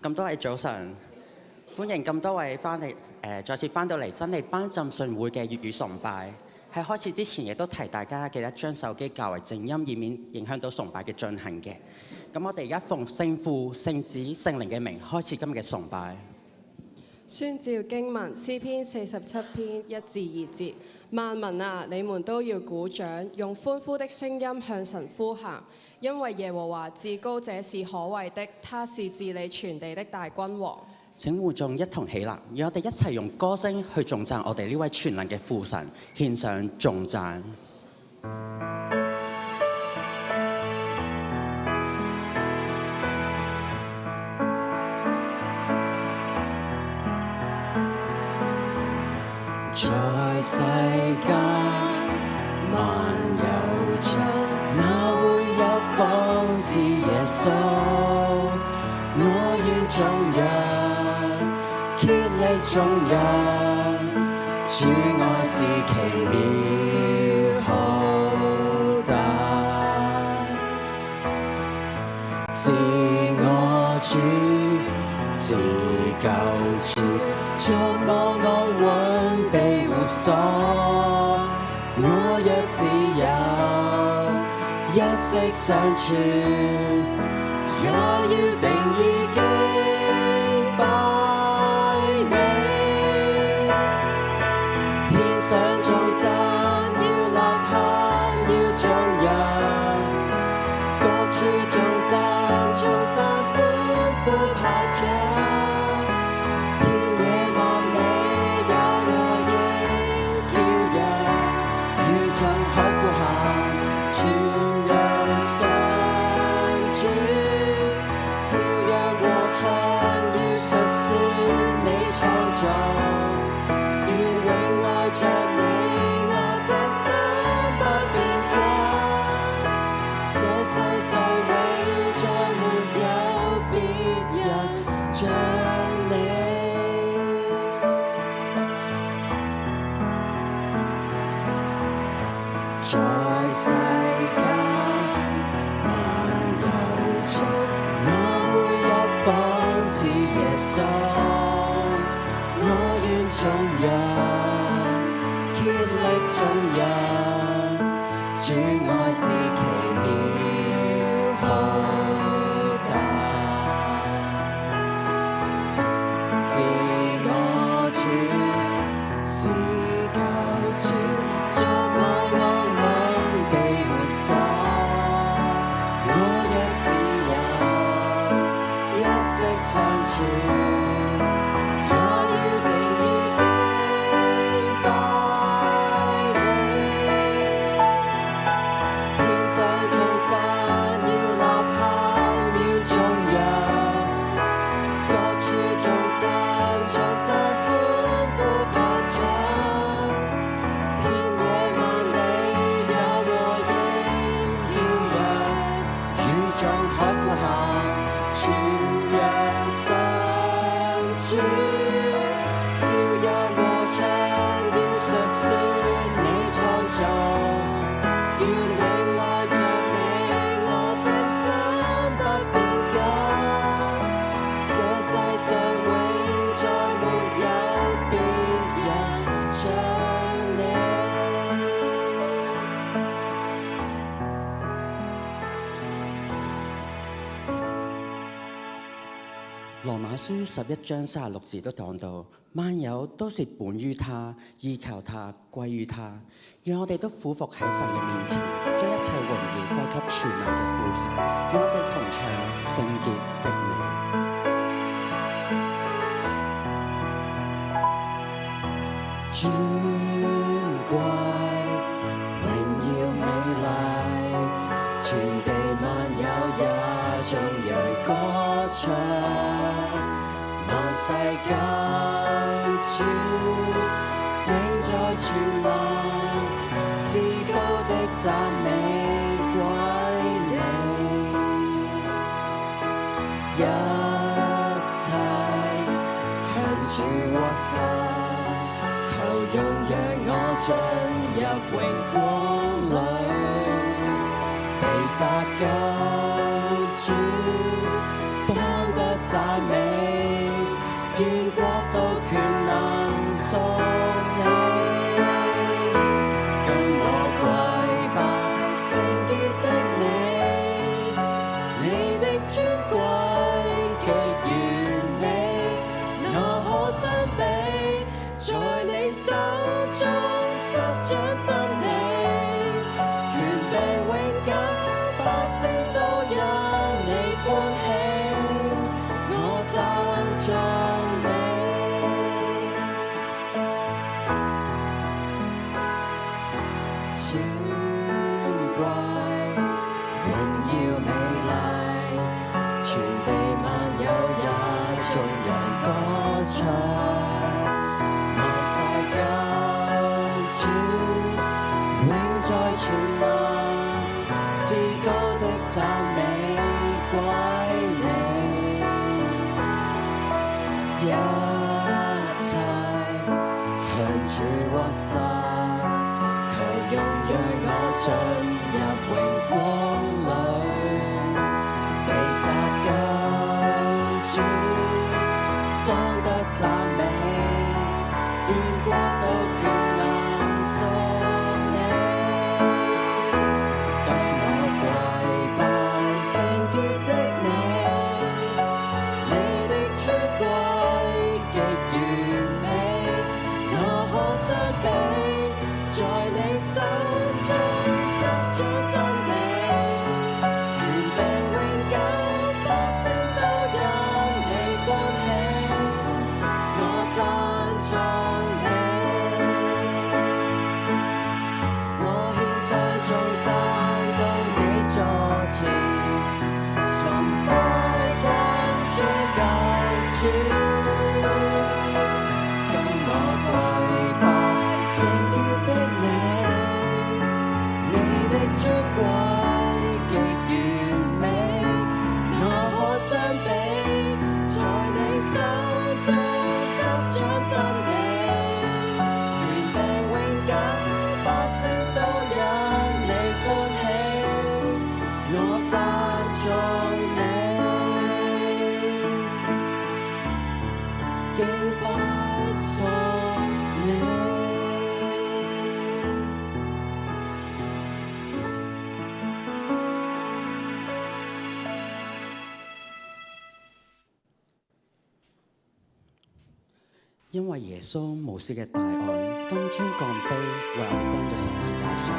咁多位早晨，歡迎咁多位再次翻到嚟真理班浸信會嘅粵語崇拜。喺開始之前，亦都提大家記得將手機校為靜音，以免影響到崇拜嘅進行嘅。咁我哋而家奉聖父、聖子、聖靈嘅名開始今日嘅崇拜。宣召經文詩篇47篇1至2節，萬民啊，你們都要鼓掌，用歡呼的聲音向神呼喊，因為耶和華至高者是可畏的，他是治理全地的大君王。請會眾一同起立，讓我哋一齊用歌聲去頌讚我哋呢位全能嘅父神，獻上頌讚。在世間萬有中，哪會有仿似耶穌？我願眾人竭力眾人，主愛是奇妙浩大，是我主，是救主，作我安穩庇護所。我若只有一息尚存，也要定意敬拜你，獻上頌讚，要吶喊，要眾人各處頌讚，眾山歡呼拍掌。願永愛着你，我這心不變更，這世上永再沒有別人像你。在世間萬有中，哪會有仿似耶穌？眾人竭力眾人，主愛是奇妙浩大，是我主，是救主，作我安穩庇護所。我若只有一息尚存，羅馬書11章36節都講到，萬有都是本於他，依靠他，歸於他。讓我哋都俯伏喺神嘅面前，將一切榮耀歸給全能嘅父神。讓我哋同唱聖潔的你。尊貴榮耀美麗，全地萬有也頌揚歌唱。萬世救主永在全能，至高的讚美歸你，一切向主和神。求容讓我進入榮光裏，被殺救主當得讚美。尊貴，榮耀美麗，全地萬有也眾人歌唱，萬世間主永在全能，至高的讚美歸你，一切向主屈膝，求容讓我進入榮光裏，被殺跟主當得讚美，願國度權能屬你，跟我跪拜聖潔的你的尊貴極完美，哪可相比？在你手中執掌真理，權柄永久，百姓都因你歡喜，我讚頌你，我獻上頌讚到你座前，崇拜君尊救主，跟我跪拜聖潔的你的尊貴極完美，哪可相比？在你手中執掌真理，權柄永久，百姓都因你歡喜，我讚頌你，敬拜屬你。因為耶穌無私嘅大愛，甘尊降卑，為我哋釘咗十字架上。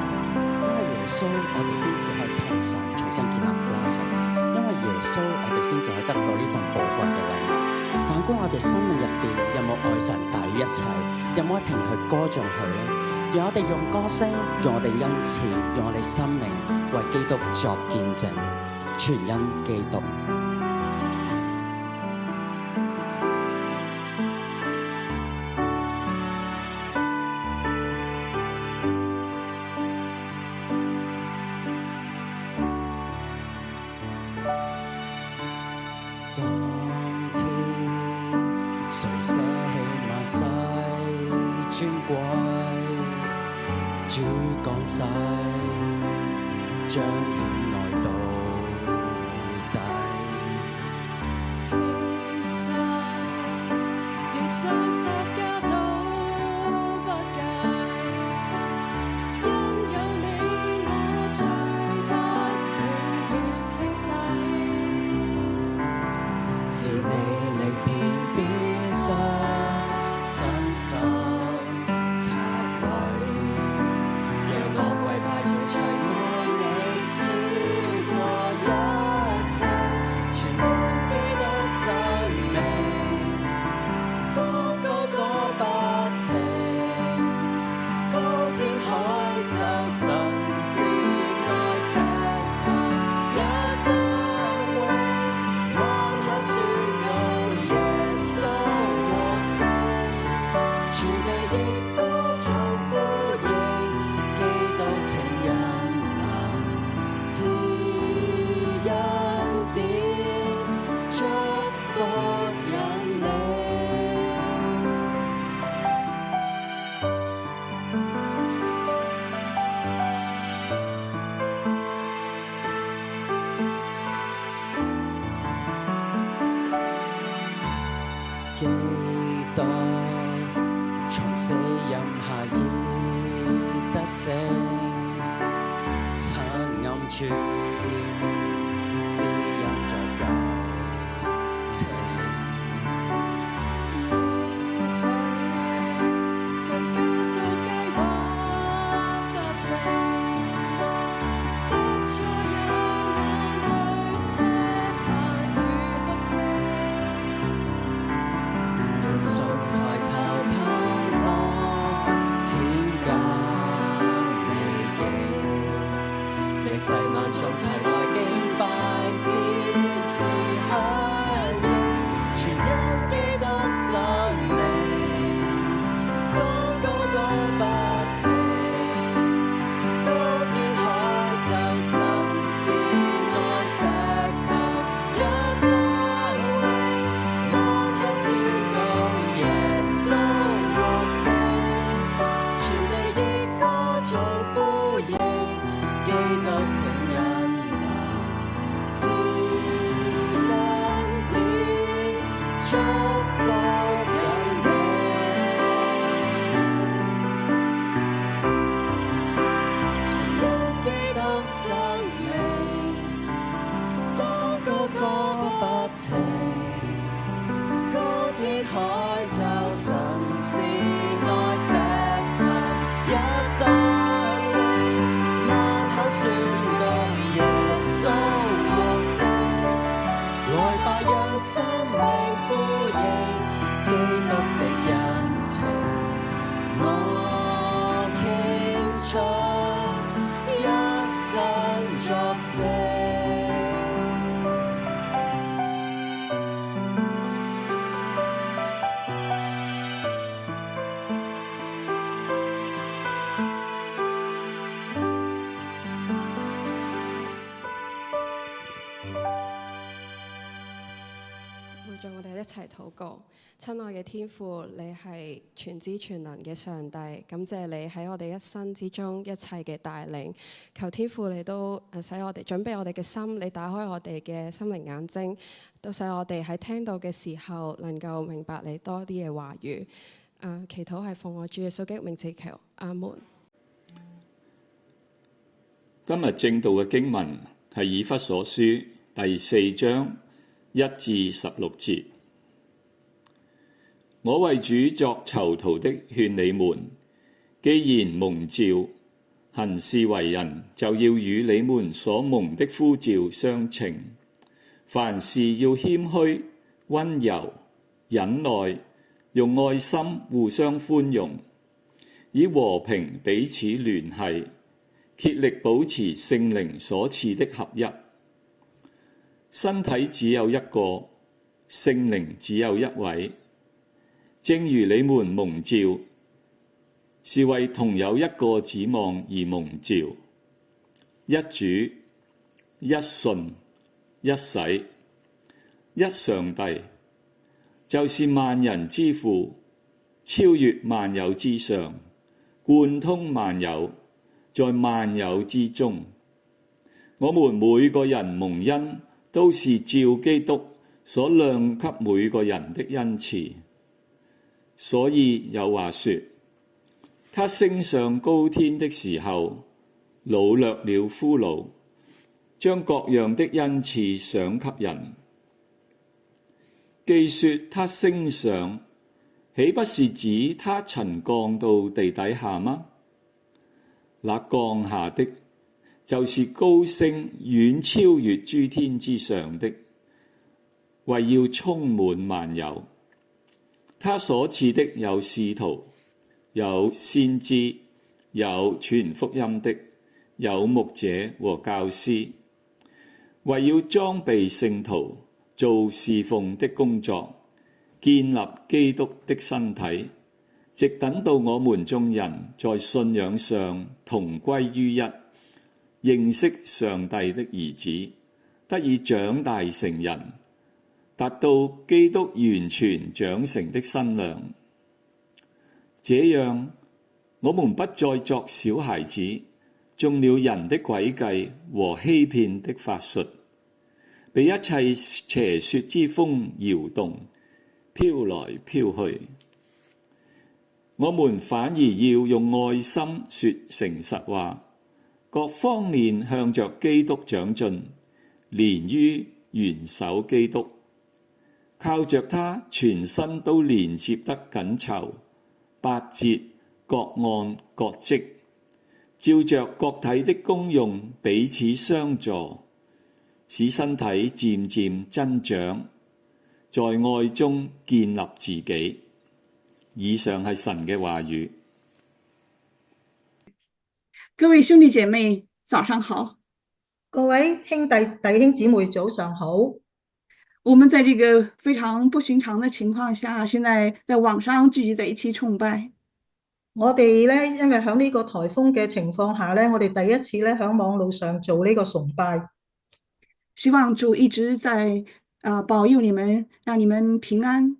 因為耶穌，我哋先至可以同神重新建立關係。因為耶穌，我哋先至可以得到呢份寶貴嘅禮物。反觀我哋生命入邊，有冇愛神大於一切？有冇喺平日去歌頌佢呢？讓我哋用歌聲，用我哋恩賜，用我哋生命，為基督作見證，全因基督。當天誰捨棄萬世尊貴，主降世，彰顯愛到底。犧牲，願上十架都不計，因有你我罪得永遠清洗。是你力變變相，身心拆毀，讓我跪拜從長愛你超過一切，全因基督生命，當高歌不停，高天海就甚是愛石頭也珍榮，萬口宣告耶穌我勝，全地亦多重呼應，基督情人能賜恩典，祝福引你。基督從死蔭下已得勝，黑暗處施恩作救情。應許神救贖計劃達成，不再讓眼淚嗟嘆與哭聲，用信抬頭盼望天家美世萬眾齊來敬拜，天使響應，全因基督生命，當高歌不停，高天海就神是愛石頭也讚榮，萬口宣告耶穌獲勝，全地熱歌頌呼應基督情恩吧，賜恩典祝福引領，全因基督生命，當高歌不停，高天海就神是愛石頭也讚榮，萬口宣告耶穌獲勝，來吧讓生命呼應基督的恩情，我傾出一生作證。會眾我哋一齊禱告。親愛嘅天父，你係全知全能嘅上帝，感謝你喺我哋一生之中一切嘅帶領。求天父你都使我哋準備我哋嘅心，你打開我哋嘅心靈眼睛，都使我哋喺聽到嘅時候能夠明白你多啲嘅話語。祈禱係奉我主耶穌基督名字求，阿門。今日正道嘅經文係以弗所書第4章1至16節。我為主作囚徒的勸你們，既然蒙召行事為人，就要與你們所蒙的呼召相稱。凡事要謙虛、溫柔、忍耐，用愛心互相寬容，以和平彼此聯繫，竭力保持聖靈所賜的合一。身體只有一個，聖靈只有一位。正如你們蒙召，是為同有一個指望而蒙召，一主、一信、一洗、一上帝，就是萬人之父，超越萬有之上，貫通萬有，在萬有之中。我們每個人蒙恩，都是照基督所量給每個人的恩賜。所以有話說，他升上高天的時候，擄掠了俘虜，將各樣的恩賜賞給人。既說他升上，豈不是指他曾降到地底下嗎？那降下的，就是高升遠超越諸天之上的，為要充滿萬有。他所賜的有使徒，有先知，有傳福音的，有牧者和教師，為要裝備聖徒，做侍奉的工作，建立基督的身體，直等到我們眾人在信仰上同歸於一，認識上帝的兒子，得以長大成人，達到基督完全長成的身量。這樣，我們不再作小孩子，中了人的詭計和欺騙的法術，被一切邪說之風搖動，飄來飄去。我們反而要用愛心說誠實話，各方面向着基督長進，連於元首基督。靠着他，全身都連接得緊湊，八節各按各職，照着各體的功用彼此相助，使身體漸漸增長，在愛中建立自己。以上係神嘅話語。各位兄弟姐妹，早上好！各位兄弟弟兄姊妹，早上好！我们在这个非常不尋常的情況下，現在在網上聚集在一起崇拜。我哋咧，因為喺呢個颱風嘅情況下咧，我哋第一次咧喺網路上做呢個崇拜。希望主一直在保佑你們，讓你們平安。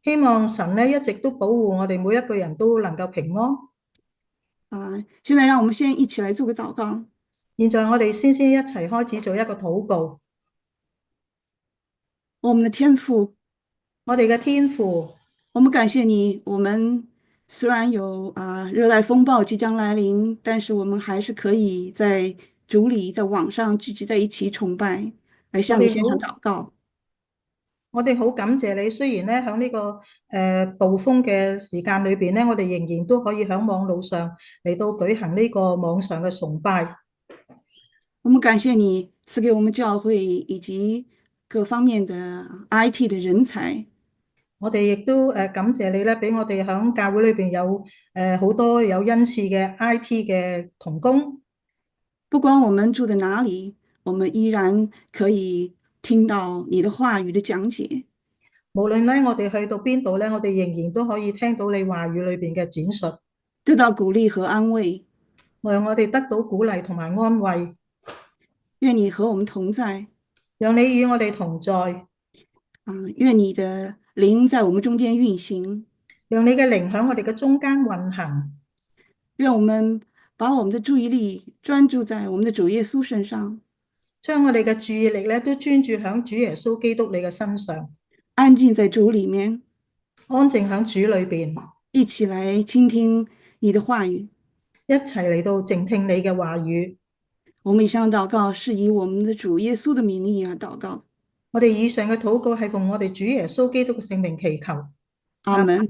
希望神咧一直都保護我哋每一個人都能夠平安。現在讓我們先一起來做個禱告。現在我哋先一齊開始做一個禱告。我們的天父，我哋嘅天父，我們感謝你。我們雖然有熱帶風暴即將來臨，但是我們還是可以在主裏，在網上聚集在一起崇拜，來向你獻上禱告。我哋好感謝你，雖然咧喺呢個暴風嘅時間裏邊咧，我哋仍然都可以喺網路上嚟到舉行呢個網上嘅崇拜。我們感謝你賜給我們教會以及各方面的 IT 的人才。我哋亦都感謝你咧，俾我哋喺教會裏邊有好多有恩賜嘅 IT 嘅同工。不管我們住在哪裡，我們依然可以聽到你的話語的講解。無論咧我哋去到邊度咧，我哋仍然都可以聽到你話語裏邊嘅展述，得到鼓勵和安慰。讓我哋得到鼓勵同埋安慰。願你和我們同在，讓你與我哋同在。願你的靈在我們中間運行，讓你嘅靈喺我哋嘅中間運行。願我們把我們的注意力專注在我們的主耶穌身上，將我哋嘅注意力咧都專注喺主耶穌基督你嘅身上，安靜在主裡面，安靜喺主裏邊，一起來傾聽你的話語，一齊嚟到靜聽你嘅話語。我們以上禱告是以我們的主耶穌的名義而禱告。我哋以上嘅禱告係奉我哋主耶穌基督嘅聖名祈求。阿門。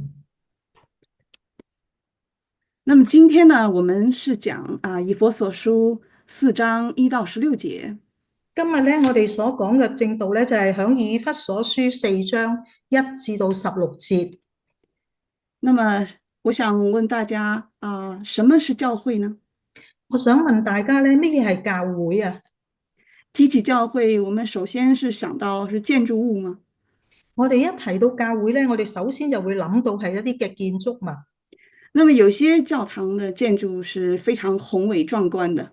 那麼今天呢，我們是講以弗所書4章1到16節。今日咧，我哋所講嘅正道咧，就係響以弗所書4章1至到16節。那麼我想問大家什麼是教會呢？我想問大家咧，乜嘢係教會啊？提起教會，我們首先是想到是建築物嗎？我哋一提到教會咧，我哋首先就會諗到係一啲嘅建築物。那麼有些教堂的建築是非常宏偉壯觀的，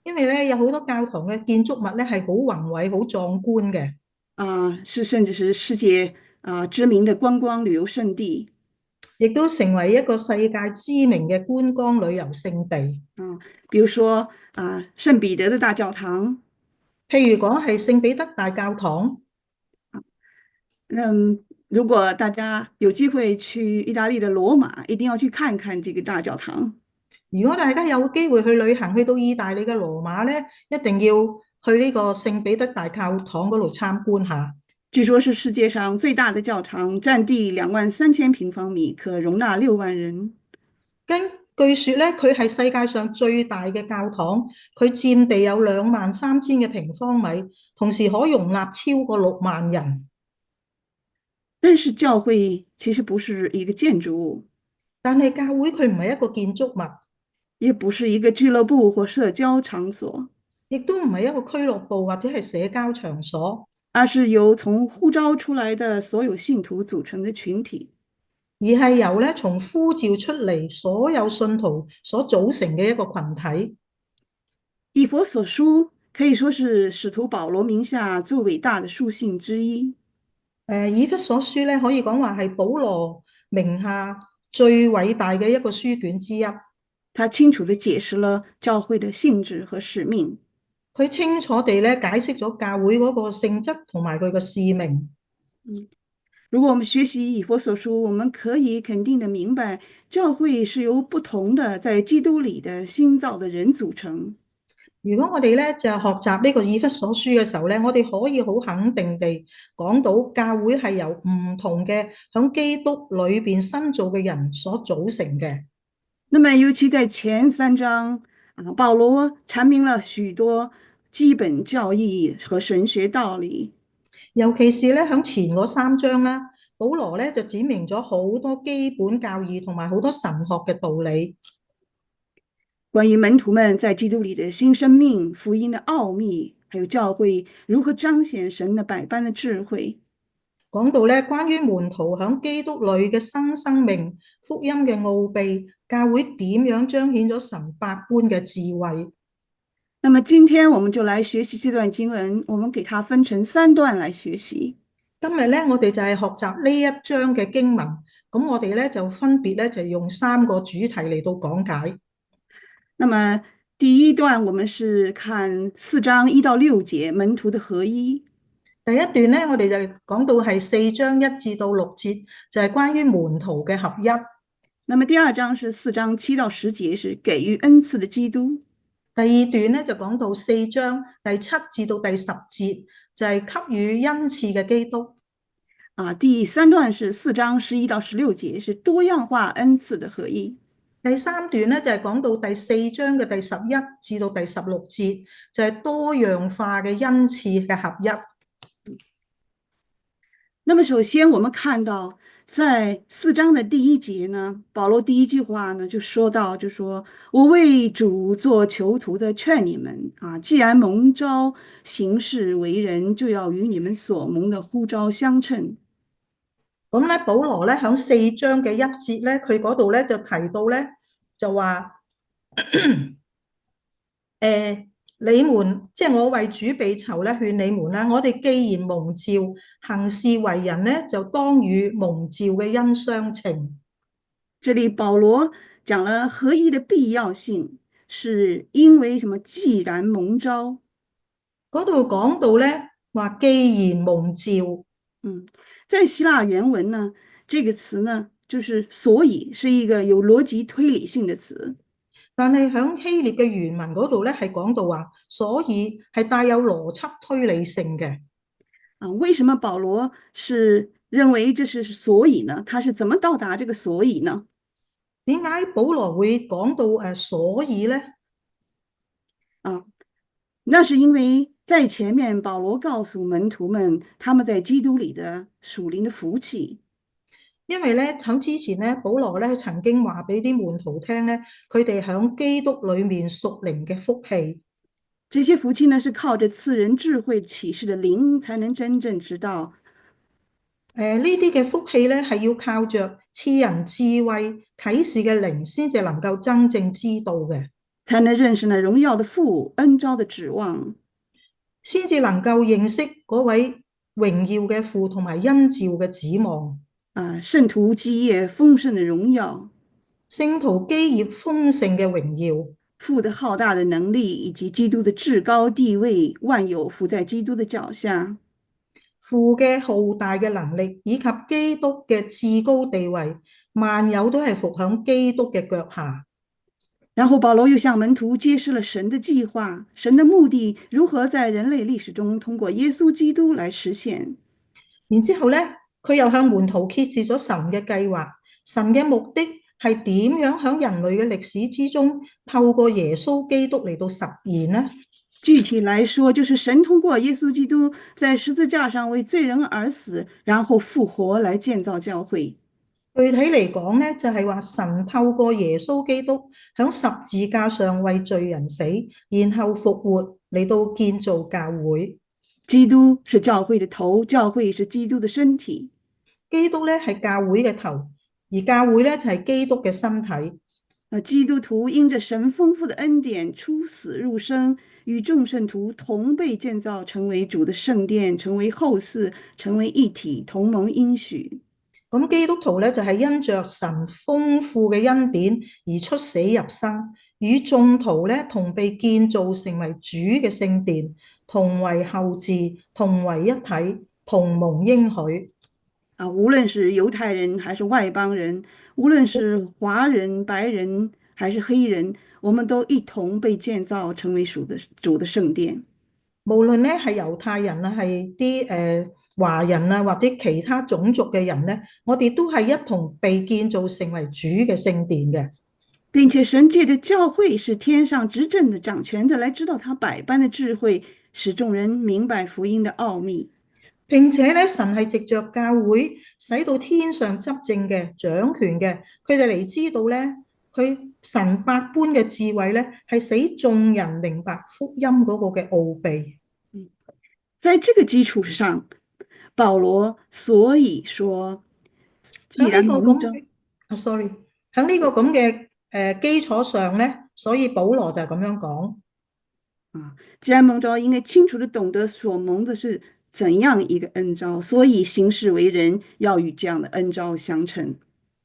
因為咧有好多教堂嘅建築物咧係好宏偉、好壯觀嘅。甚至是世界知名的觀光旅遊勝地，亦都成為一個世界知名嘅觀光旅遊勝地。比如說聖彼得的大教堂，譬如講係聖彼得大教堂。如果大家有機會去意大利的羅馬，一定要去看看這個大教堂。如果大家有機會去旅行，去到意大利嘅羅馬咧，一定要去呢個聖彼得大教堂嗰度參觀下。據說是世界上最大的教堂，佔地23000平方米，可容納6萬人。據說咧，佢係世界上最大嘅教堂，佢佔地有23000嘅平方米，同時可容納超過6萬人。但是教會其實不是一個建築物，但係教會佢唔係一個建築物，也不是一個俱樂部或社交場所，亦都唔係一個俱樂部或者係社交場所，而是由從呼召出來的所有信徒組成的群體，而係由咧從呼召出嚟所有信徒所組成嘅一個群體。以弗所書可以說是使徒保羅名下最偉大的書信之一。以弗所書咧可以講話係保羅名下最偉大嘅一個書卷之一。他清楚地解釋了教會的性質和使命。佢清楚地咧解釋咗教會嗰個性質同埋佢個使命。如果我們學習以弗所書，我們可以肯定地明白，教會是由不同的在基督裡的新造的人組成。如果我哋咧就學習呢個以弗所書嘅時候咧，我哋可以好肯定地講到教會係由唔同嘅響基督裏邊新造嘅人所組成嘅。那麼尤其在前3章保羅闡明了許多基本教義和神學道理。尤其是咧響前嗰3章啦，保羅咧就指明咗好多基本教義同埋好多神學嘅道理。關於門徒們在基督裏的新生命、福音的奧秘，還有教會如何彰顯神的百般的智慧。講到咧關於門徒響基督裏嘅新生命、福音嘅奧秘，教會點樣彰顯咗神百般嘅智慧。那麼今天我們就來學習這段經文，我們給它分成3段來學習。今日咧我哋就係學習呢一章嘅經文，咁我哋咧就分別咧就用3個主題嚟到講解。那麼第一段我們是看4章1到6節門徒的合一。第一段咧我哋就講到係4章1至到6節，就係關於門徒嘅合一。那麼第2章是4章7到10節，是給予恩賜的基督。第2段咧就講到4章第7至到第10節，就係給予恩賜嘅基督。第3段是4章11到16節，是多樣化恩賜的合一。第3段咧就係講到第4章嘅第11至到第16節，就係多樣化嘅恩賜嘅合一。那麼首先我們看到在4章的第1節呢，保羅第一句話呢就說到，就說我為主做囚徒的勸你們既然蒙召行事為人，就要與你們所蒙的呼召相稱。咁咧，保羅咧喺4章嘅1節咧，佢嗰度咧就提到咧，就話你們即係我為主被囚咧，勸你們啦，我哋既然蒙召行事為人咧，就當與蒙召嘅恩相稱。這裡保羅講了合一的必要性，是因為什麼？既然蒙召，嗰度講到咧話既然蒙召。在希臘原文呢，這個詞呢，就是所以，是一個有邏輯推理性的詞。但係喺希臘嘅原文嗰度咧，係講到話，所以係帶有邏輯推理性嘅。為什麼保羅是認為這是所以呢？他是怎麼到達這個所以呢？點解保羅會講到所以呢？那是因為在前面保羅告訴門徒們，他們在基督裏的屬靈的福氣。因為咧喺之前咧，保羅咧曾經話俾啲門徒聽咧，佢哋喺基督裏面屬靈嘅福氣。這些福氣呢，是靠着賜人智慧啟示的靈才能真正知道。呢啲嘅福氣咧係要靠着賜人智慧啟示嘅靈，先至能夠真正知道嘅，才能認識那榮耀的父恩召的指望，先至能夠認識嗰位榮耀嘅父同埋恩召嘅指望。聖徒基業豐盛的榮耀，聖徒基業豐盛嘅榮耀，父的浩大的能力，以及基督的至高地位，萬有伏在基督的腳下。父嘅浩大嘅能力，以及基督嘅至高地位，萬有都係伏響基督嘅腳下。然後保羅又向門徒揭示了神的計劃，神的目的如何在人類歷史中通過耶穌基督來實現。然之後咧，佢又向門徒揭示咗神嘅計劃，神嘅目的係點樣響人類嘅歷史之中，透過耶穌基督嚟到實現呢？具體來說，就是神通過耶穌基督在十字架上為罪人而死，然後復活來建造教會。具體嚟講咧，就係話神透過耶穌基督響十字架上為罪人死，然後復活嚟到建造教會。基督是教會的頭，教會是基督的身體。基督咧係教會嘅頭，而教會咧就係基督嘅身體。基督徒因着神豐富的恩典出死入生，與眾聖徒同被建造，成為主的聖殿，成為後嗣，成為一體，同蒙應許。咁基督徒咧就係因着神豐富嘅恩典而出死入生，與眾徒咧同被建造成為主嘅聖殿，同為後嗣，同為一體，同蒙應許。無論是猶太人還是外邦人，無論是華人、白人還是黑人，我們都一同被建造成為主的聖殿。無論咧係猶太人啊，係啲華人啊，或者其他種族嘅人咧，我哋都係一同被建造成為主嘅聖殿嘅。並且神借着教會是天上執政的、掌權的，來知道他百般的智慧，使眾人明白福音的奧秘。並且咧，神係藉着教會使到天上執政嘅、掌權嘅，佢哋嚟知道咧佢神百般嘅智慧咧，係使眾人明白福音嗰個嘅奧秘。在这个基礎上，保羅所以說，既喺呢個然蒙召，咁sorry，喺呢個咁嘅基礎上咧，所以保羅就係咁樣講。既然蒙召，應該清楚地懂得所蒙的是怎樣一個恩召，所以行事為人要與這樣的恩召相稱。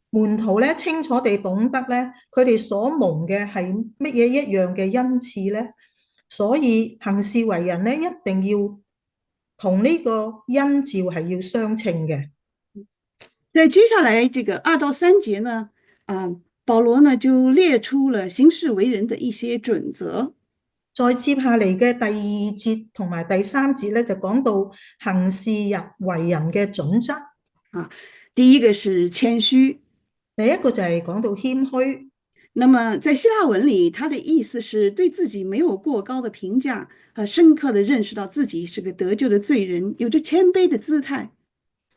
門徒咧清楚地懂得咧，佢哋所蒙嘅係乜嘢一樣嘅恩賜咧，所以行事為人咧一定要同呢個恩召係要相稱嘅。在接下來這個2到3節呢，保羅呢就列出了行事為人的一些準則。再接下嚟嘅第2節同埋第3節咧，就講到行事為人嘅準則。第一個是謙虛，第一個就係講到謙虛。那麼在希臘文裡，它的意思是對自己沒有過高的評價，深刻地認識到自己是個得救的罪人，有着謙卑的姿態。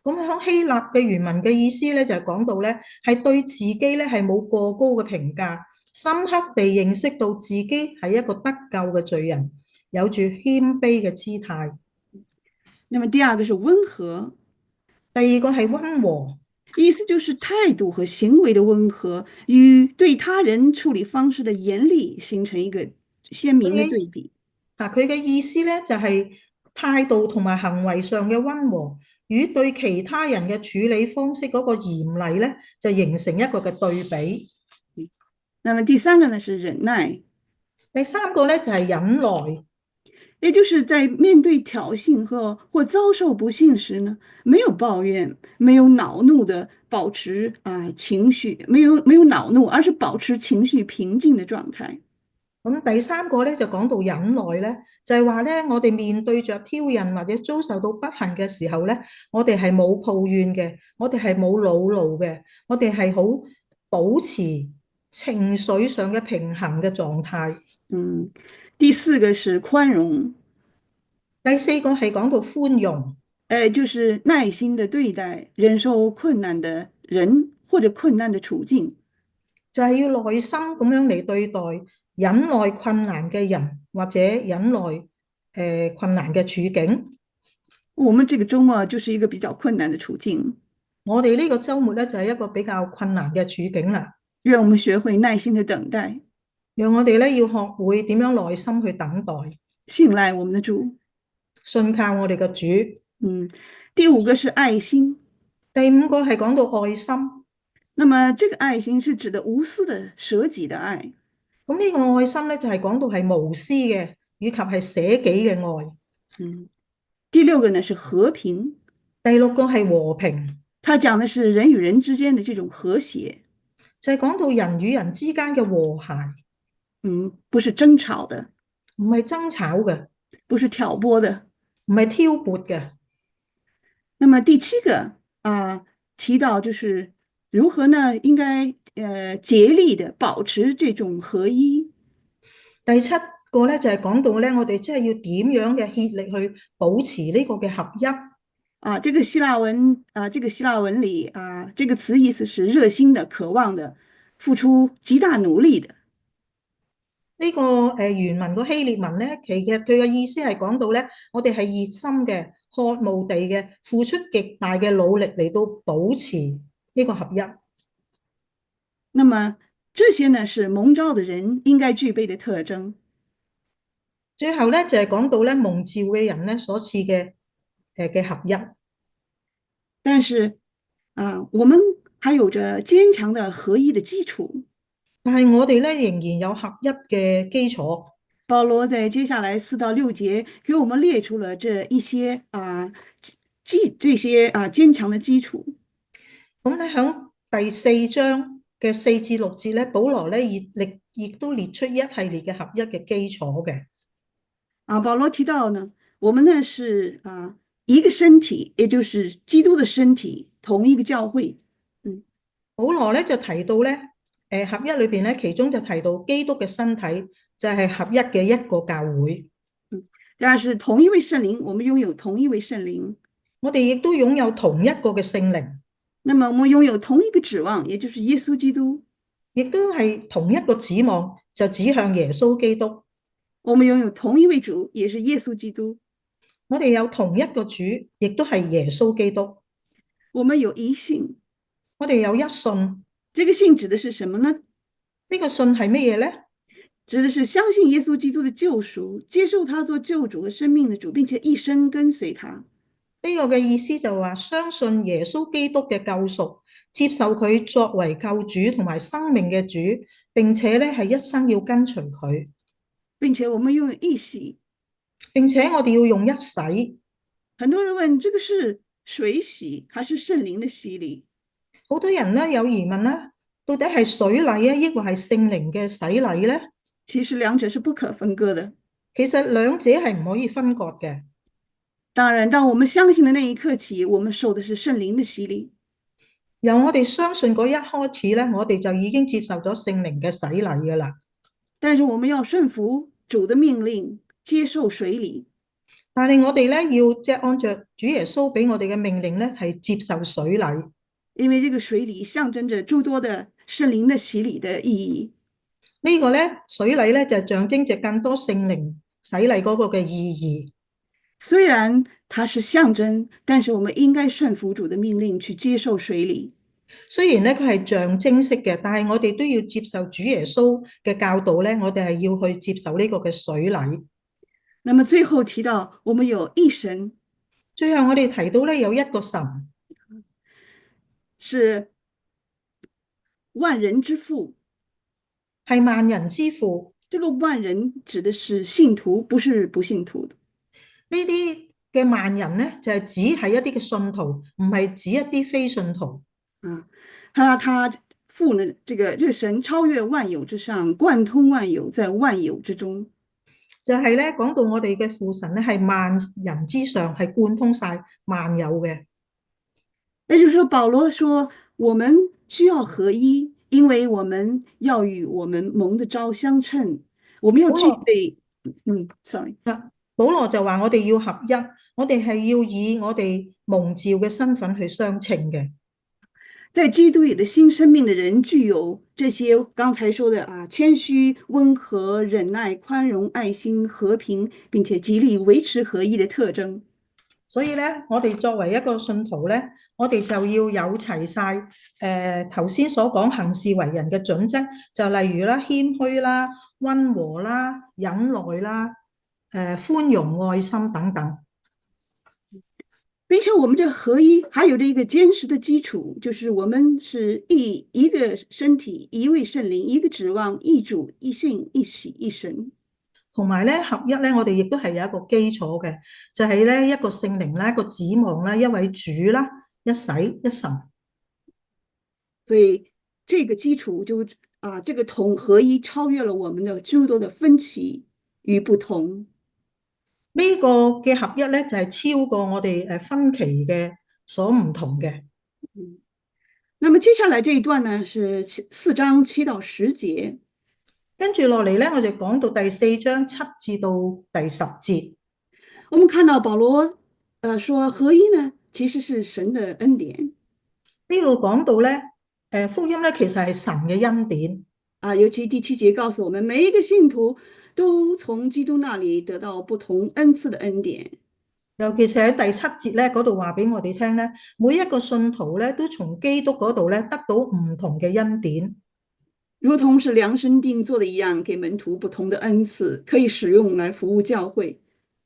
咁喺希臘嘅原文嘅意思咧，就係講到咧，係對自己咧係冇過高嘅評價，深刻地認識到自己係一個得救嘅罪人，有住謙卑嘅姿態。那麼第二個是溫和，第二個係溫和，意思就是態度和行為的溫和，與對他人處理方式的嚴厲形成一個鮮明的對比。佢嘅意思咧就係態度同埋行為上嘅溫和，與對其他人嘅處理方式嗰個嚴厲咧，就形成一個嘅對比。那麼第三個呢是忍耐，第三個咧就係忍耐，也就是在面對挑釁或遭受不幸時呢，沒有抱怨，沒有惱怒的保持情緒，沒有惱怒，而是保持情緒平靜的狀態。咁第三個咧就講到忍耐咧，就係話咧，我哋面對着挑釁或者遭受到不幸嘅時候咧，我哋係冇抱怨嘅，我哋係冇惱怒嘅，我哋係好保持情緒上嘅平衡嘅狀態。第四個是寬容，第四個係講到寬容，就是耐心的對待忍受困難的人或者困難的處境，就係要耐心咁樣嚟對待忍耐困難嘅人或者忍耐困難嘅處境。我們這個週末就是一個比較困難的處境。我哋呢個週末咧就係一個比較困難嘅處境啦。讓我們學會耐心的等待，讓我哋咧要學會點樣耐心去等待，信賴我們的主，信靠我哋嘅主。第五個是愛心，第五個係講到愛心。那麼這個愛心是指的無私的捨己的愛。咁呢個愛心咧就係講到係無私嘅，以及係捨己嘅愛。第六個呢是和平，第六個係和平，它講的是人與人之間的這種和諧，就係講到人與人之間嘅和諧。不是爭吵的，唔係爭吵嘅，不是挑撥的，唔係挑撥嘅。那麼第七個提到就是如何呢應該竭力的保持這種合一。第七個咧就係講到咧，我哋真係要點樣嘅竭力去保持呢個嘅合一。這個希臘文裏這個詞意思是熱心的、渴望的、付出極大努力的。呢個原文個希臘文咧，其實佢嘅意思係講到咧，我哋係熱心嘅、渴慕地嘅、付出極大嘅努力嚟到保持呢個合一。那麼這些呢是蒙召的人應該具備的特徵。最後咧就係講到咧蒙召嘅人咧所賜嘅合一。但是我們還有着堅強的合一的基礎。但係我哋咧仍然有合一嘅基礎。保羅在接下來4到6節給我們列出了這一些堅強的基礎。咁咧響第4章嘅4至6節咧，保羅咧亦都列出一系列嘅合一嘅基礎嘅。保羅提到呢，我們呢是一個身體，也就是基督的身體，同一個教會。保羅咧就提到咧，合一裏邊咧，其中就提到基督嘅身體就係合一嘅一個教會。然而是同一位聖靈，我們擁有同一位聖靈，我哋亦都擁有同一個嘅聖靈。那麼我們擁有同一個指望，也就是耶穌基督，亦都係同一個指望，就指向耶穌基督。我們擁有同一位主，也是耶穌基督。我哋有同一個主，亦都係耶穌基督。我們有一信，我哋有一信。這個信指的是什麼呢？呢個信係乜嘢呢？指的是相信耶穌基督的救贖，接受他做救主和生命的主，並且一生跟隨他。呢個嘅意思就話相信耶穌基督嘅救贖，接受佢作為救主同埋生命嘅主，並且咧係一生要跟隨佢，並且我們擁有一洗，並且我哋要用一洗。很多人問，這個是水洗還是聖靈的洗禮？好多人咧有疑問啦，到底係水禮啊，抑或係聖靈嘅洗禮呢？其實兩者是不可分割的。其實兩者係唔可以分割嘅。當然，當我們相信的那一刻起，我們受的是聖靈的洗禮。由我哋相信嗰一開始咧，我哋就已經接受咗聖靈嘅洗禮噶啦。但是我們要順服主的命令，接受水禮。但係我哋咧要即係按照主耶穌俾我哋嘅命令咧，係接受水禮。因為這個水禮象徵着諸多的聖靈的洗禮的意義。呢個咧水禮咧就象徵着更多聖靈洗禮嗰個嘅意義。雖然它是象徵，但是我們應該順服主的命令去接受水禮。雖然咧佢係象徵式嘅，但係我哋都要接受主耶穌嘅教導咧，我哋係要去接受呢個嘅水禮。那麼最後提到我們有一神，最後我哋提到咧有一個神，是萬人之父，係萬人之父。這個萬人指的是信徒，不是不信徒的。呢啲嘅萬人咧就係指係一啲嘅信徒，唔係指一啲非信徒。他父呢？這個神超越萬有之上，貫通萬有，在萬有之中。就係咧講到我哋嘅父神咧係萬人之上，係貫通晒萬有嘅。也就是說，保羅說我們需要合一，因為我們要與我們蒙的召相稱，我們要具備。保羅就話我哋要合一，我哋係要以我哋蒙召嘅身份去相稱嘅。在基督裏的新生命的人具有這些剛才說的謙虛、溫和、忍耐、寬容、愛心、和平，並且極力維持合一的特徵。所以咧，我哋作為一個信徒咧，我哋就要有齊晒頭先所講行事為人嘅準則，就例如啦謙虛啦、溫和啦、忍耐啦、寬容、愛心等等。並且我們這合一還有着一個堅實的基礎，就是我們是一個身體、一位聖靈、一個指望、一主、一信、一洗、一神。同埋咧合一咧，我哋亦都係有一個基礎嘅，就係咧一個聖靈啦、一個指望啦、一位主啦、一洗一神。所以這個基礎就這個統合一超越了我們的諸多的分歧與不同。呢個嘅合一咧，就係超過我哋分歧嘅所唔同嘅。那麼接下來這一段呢，是4章7到10節。跟住落嚟咧，我就講到第4章7至到第10節。我們看到保羅說合一呢，其實是神的恩典。呢度講到咧，福音咧其實係神嘅恩典。尤其第7節告訴我們，每一個信徒都從基督那裡得到不同恩賜的恩典。尤其是喺第7節咧嗰度話俾我哋聽咧，每一個信徒咧都從基督嗰度咧得到唔同嘅恩典，如同是量身定做的一樣，給門徒不同的恩賜，可以使用來服務教會。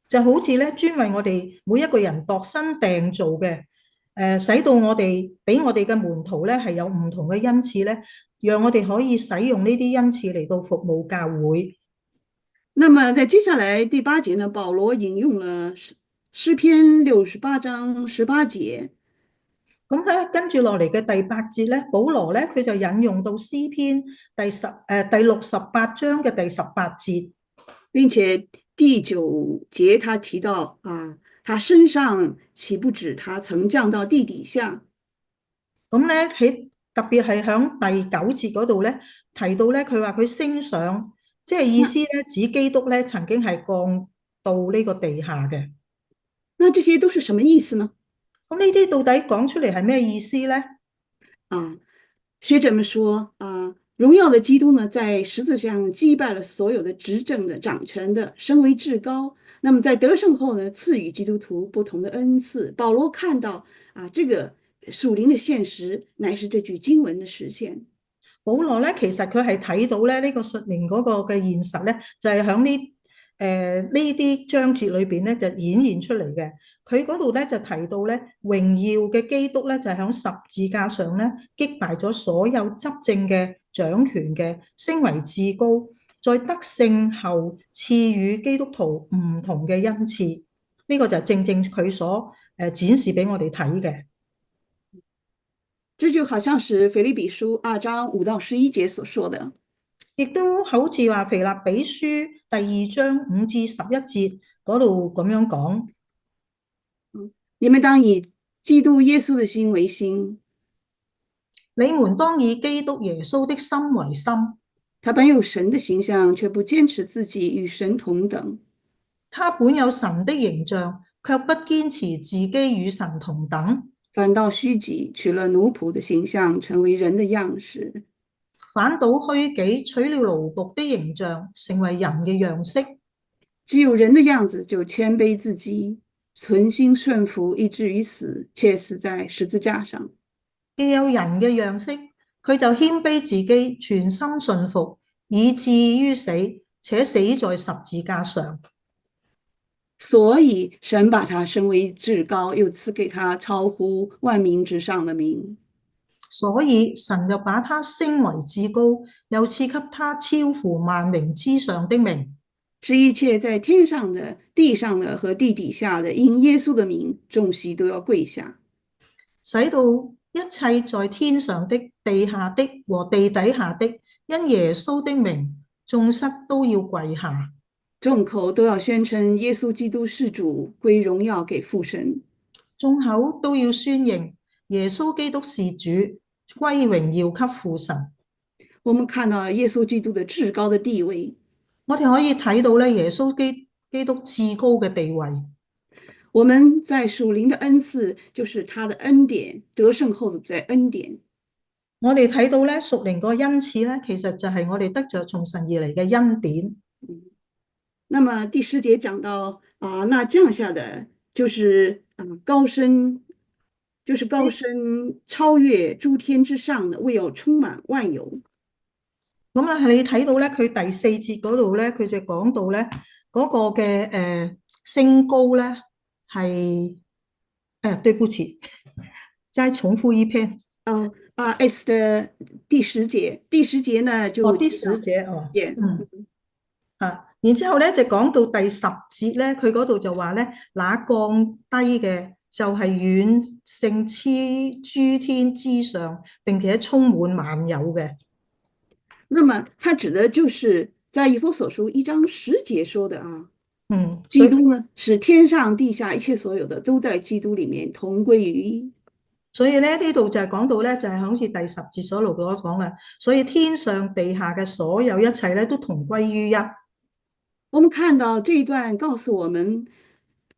就好似咧專為我哋每一個人度身訂造嘅，使到我哋俾我哋嘅門徒咧係有唔同嘅恩賜咧，讓我哋可以使用呢啲恩賜嚟到服務教會。那麼在接下來第8節呢，保羅引用了詩篇68章18節。咁咧跟住落嚟嘅第8節咧，保羅咧佢就引用到詩篇第68章嘅第18節，並且第9節他提到他身上豈不止他曾降到地底下。咁咧喺特別係響第9節嗰度咧提到咧，佢話佢升上，即係意思咧指基督咧曾經係降到呢個地下嘅。那這些都是什麼意思呢？咁呢啲到底講出嚟係咩意思咧？學者們說荣耀的基督呢，在十字架上击败了所有的执政的、掌权的，升为至高。那么在得胜后呢，赐予基督徒不同的恩赐。保罗看到这个屬靈嘅現實，乃是這句經文嘅實現。保羅咧，其實佢係睇到咧呢個屬靈嗰個嘅現實咧，就係喺呢啲章節裏邊咧就顯現出嚟嘅。佢嗰度咧就提到咧榮耀嘅基督咧就喺十字架上咧擊敗咗所有執政嘅掌權嘅，升為至高，在得勝後賜予基督徒唔同嘅恩賜。呢個就正正佢所展示俾我哋睇嘅。這就好像是腓立比書2章5到11節所說的，亦都好似話腓立比書第2章5至11節嗰度咁樣講。你們當以基督耶穌的心為心，你們當以基督耶穌的心為心。他本有神的形象，卻不堅持自己與神同等。他本有神的形象，卻不堅持自己與神同等。反倒虛己，取了奴僕的形象，成為人的樣式。反倒虛己，取了奴僕的形象，成為人嘅樣式。既有人的樣子，就謙卑自己，存心順服，以至於死，且死在十字架上。既有人嘅樣式，佢就謙卑自己，全心順服，以至於死，且死在十字架上。所以神把他升為至高，又賜給他超乎萬名之上的名。所以神就把他升為至高，又賜給他超乎萬名之上的名，使一切在天上的、地上的和地底下的，因耶穌的名，眾膝都要跪下，使到一切在天上的、地下的和地底下的，因耶穌的名，眾膝都要跪下。眾口都要宣稱耶穌基督是主，歸榮耀給父神。眾口都要宣認耶穌基督是主，歸榮耀給父神。我們看到耶穌基督的至高的地位，我哋可以睇到咧耶穌基督至高嘅地位。我們在屬靈的恩賜，就是他的恩典，得勝後的恩典。我哋睇到咧屬靈個恩賜咧，其實就係我哋得着從神而嚟嘅恩典。那麼第10節講到那降下的就是高升，超越諸天之上的，為要充滿萬有。咁啊，你睇到咧佢第4節嗰度咧，佢就講到咧嗰個嘅升高咧係對不起，再重複一遍。It's the 第10節，第10節呢就第10節Yeah. 然之後咧就講到第10節咧，佢嗰度就話咧，那降低嘅就係遠勝諸天之上，並且充滿萬有嘅。那麼它指的就是在以弗所書1章10節說的基督呢使天上地下一切所有的都在基督裡面同歸於一。所以咧呢度就係講到咧，就係好似第10節所講啦，所以天上地下嘅所有一切咧都同歸於一。我們看到這一段告訴我們，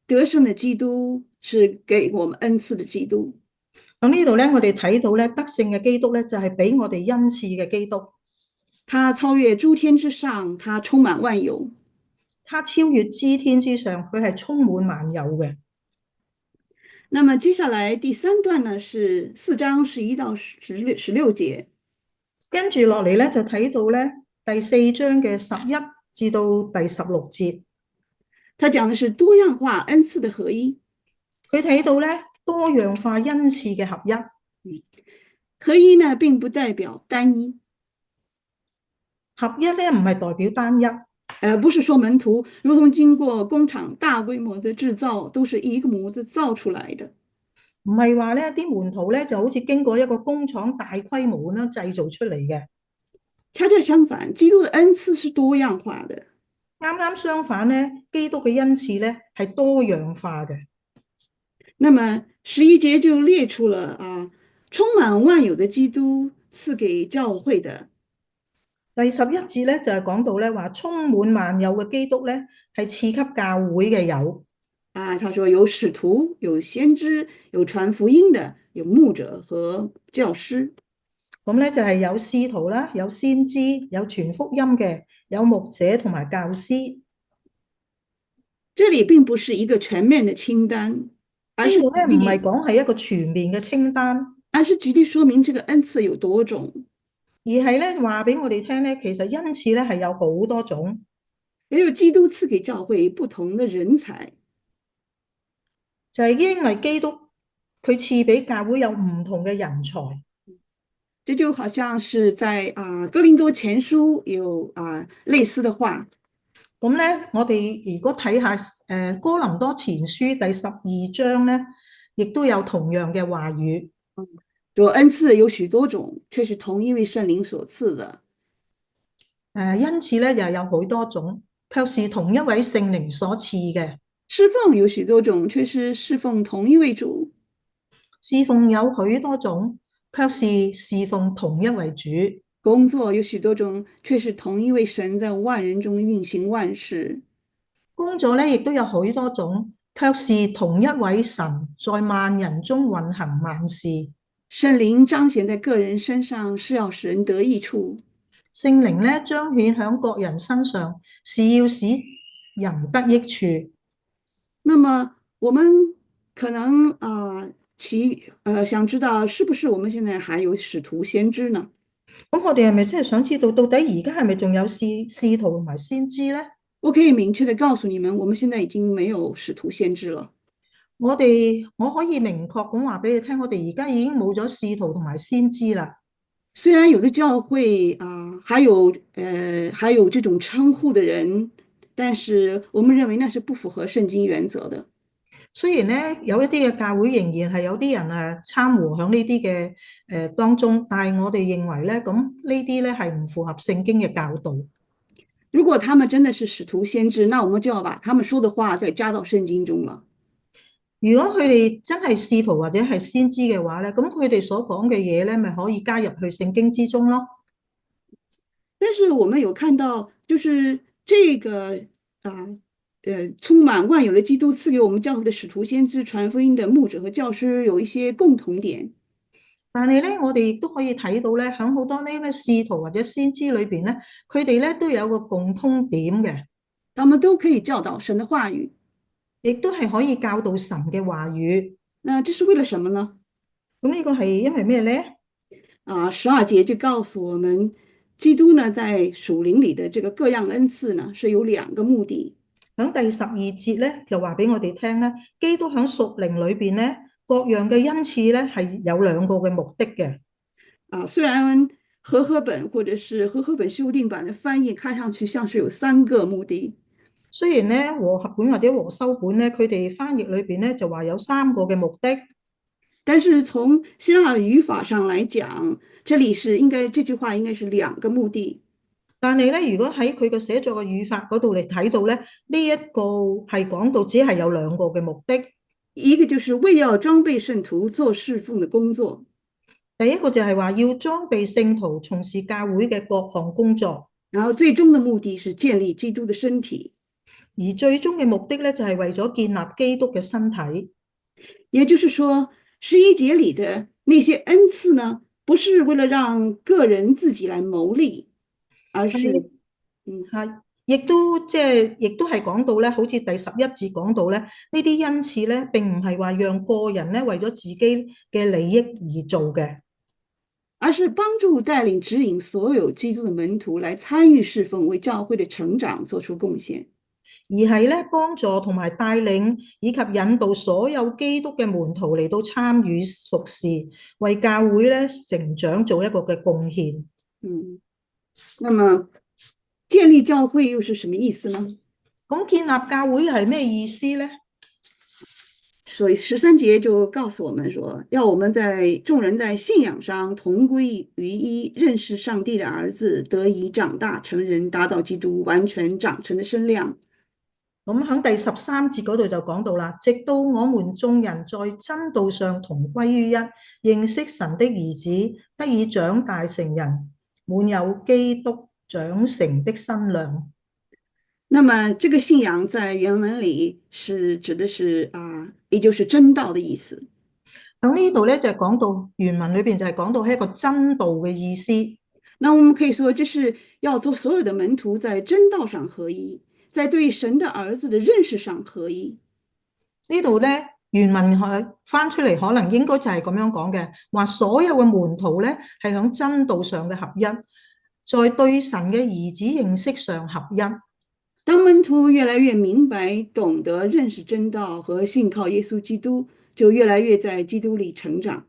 得勝的基督是給我們恩賜的基督。喺呢度咧，我哋睇到咧，得勝嘅基督咧就係俾我哋恩賜嘅基督。他超越諸天之上，他充滿萬有。他超越諸天之上，佢係充滿萬有嘅。那麼接下來第3段呢，是4章11到16節。跟住落嚟咧，就睇到咧第4章嘅11至到第16節。他講的是多樣化恩賜的合一。佢睇到咧多樣化恩賜嘅合一。合一呢並不代表單一。合一咧唔係代表單一。不是說門徒如同經過工廠大規模的製造，都是一個模子造出來的。唔係話咧啲門徒咧就好似經過一個工廠大規模咁樣製造出嚟嘅。恰恰相反，基督的恩賜是多樣化的。啱啱相反咧，基督嘅恩賜咧係多樣化嘅。那麼11節就列出了充滿萬有的基督賜給教會的。第11節咧就係講到咧話充滿萬有嘅基督咧係賜給教會嘅有。他說有使徒，有先知，有傳福音的，有牧者和教師。咁咧就係有使徒啦，有先知，有傳福音嘅，有牧者同埋教師。这里并不是一个全面的清单，而是呢度咧唔係举例，講係一個全面嘅清單，而是举例说明这个恩赐有多種。而係咧話俾我哋聽咧，其實恩賜咧係有好多種，也有基督赐给教会不同的人才，就係因為基督佢賜俾教會有唔同嘅人才。这就好像是在哥林多前书有类似的话。咁咧，我哋如果睇下哥林多前書第12章咧，亦都有同樣嘅話語。说恩赐有許多種，卻是同一位聖靈所賜的。恩賜咧又有好多種，卻是同一位聖靈所賜嘅。侍奉有許多種，卻是侍奉同一位主。侍奉有許多種，卻是侍奉同一位主。工作有許多種，卻是同一位神在萬人中運行萬事。工作咧亦都有許多種，卻是同一位神在萬人中運行萬事。聖靈彰顯在個人身上，是要使人得益處。聖靈咧彰顯喺各人身上，是要使人得益處。那麼我們可能想知道，是不是我們現在還有使徒先知呢？咁我哋係咪真係想知道，到底而家係咪仲有使徒同埋先知呢？我可以明確地告訴你們，我們現在已經沒有使徒先知了。我可以明確咁話俾你聽，我哋而家已經冇咗使徒同埋先知啦。雖然有的教會還有這種稱呼的人，但是我們認為那是不符合聖經原則的。雖然咧有一啲嘅教會仍然係有啲人參和喺呢啲嘅當中，但係我哋認為咧，咁呢啲咧係唔符合聖經嘅教導。如果他們真的是使徒先知，那我們就要把他們說的話再加到聖經中了。如果佢哋真係使徒或者係先知嘅話咧，咁佢哋所講嘅嘢咧，咪可以加入去聖經之中咯。但是我們有看到，就是這個充滿萬有的基督賜給我們教會的使徒先知傳福音的牧者和教師有一些共同點。但係咧，我哋亦都可以睇到咧，喺好多呢咩使徒或者先知裏邊咧，佢哋咧都有個共通點嘅，他們都可以教導神的話語，亦都係可以教導神嘅話語。那這是為了什麼呢？咁呢個係因為咩咧？12節就告訴我們，基督呢在屬靈裡的這個各樣恩賜呢，是有2個目的。喺第12節咧，就話俾我哋聽咧，基督喺屬靈裏邊咧，各樣嘅恩賜咧係有2個嘅目的嘅。雖然和合本或者是和合本修訂版的翻譯看上去像是有3個目的。雖然咧和合本或者和修本咧，佢哋翻譯裏邊咧就話有3個嘅目的，但是從希臘語法上來講，這句話應該是2個目的。但係咧，如果喺佢嘅寫作嘅語法嗰度嚟睇到咧，呢一個係講到只係有2個嘅目的。一個就是為要裝備聖徒做侍奉的工作，第一個就係話要裝備聖徒從事教會嘅各項工作，然後最終的目的是建立基督的身體，而最終嘅目的咧就係為咗建立基督嘅身體。也就是說，11節裡的那些恩賜呢，不是為了讓個人自己來牟利，而是亦都係講到咧，好似第11節講到咧，呢啲恩賜咧並唔係話讓個人咧為咗自己嘅利益而做嘅，而是幫助帶領指引所有基督的門徒來參與侍奉，為教會的成長做出貢獻，而係咧幫助同埋帶領以及引導所有基督嘅門徒嚟到參與服事，為教會咧成長做一個嘅貢獻。那麼建立教會又是什麼意思呢？咁建立教會係咩意思呢？所以13節就告訴我們說，要我們眾人在信仰上同歸於一，認識上帝的兒子，得以長大成人，達到基督完全長成的身量。咁喺第13節嗰度就講到啦，直到我們眾人在真道上同歸於一，認識神的兒子，得以長大成人，滿有基督長成的身量。那麼這個信仰在原文裡是指的是也就是真道的意思。喺呢度咧就係講到原文裏邊就係講到係一個真道嘅意思。那我們可以說，這是要做所有的門徒在真道上合一，在對神的兒子的認識上合一。呢度咧原文翻出嚟，可能應該就係咁樣講嘅，話所有嘅門徒咧係喺真道上嘅合一，在對神嘅兒子認識上合一。當門徒越來越明白、懂得、認識真道和信靠耶穌基督，就越來越在基督裏成長。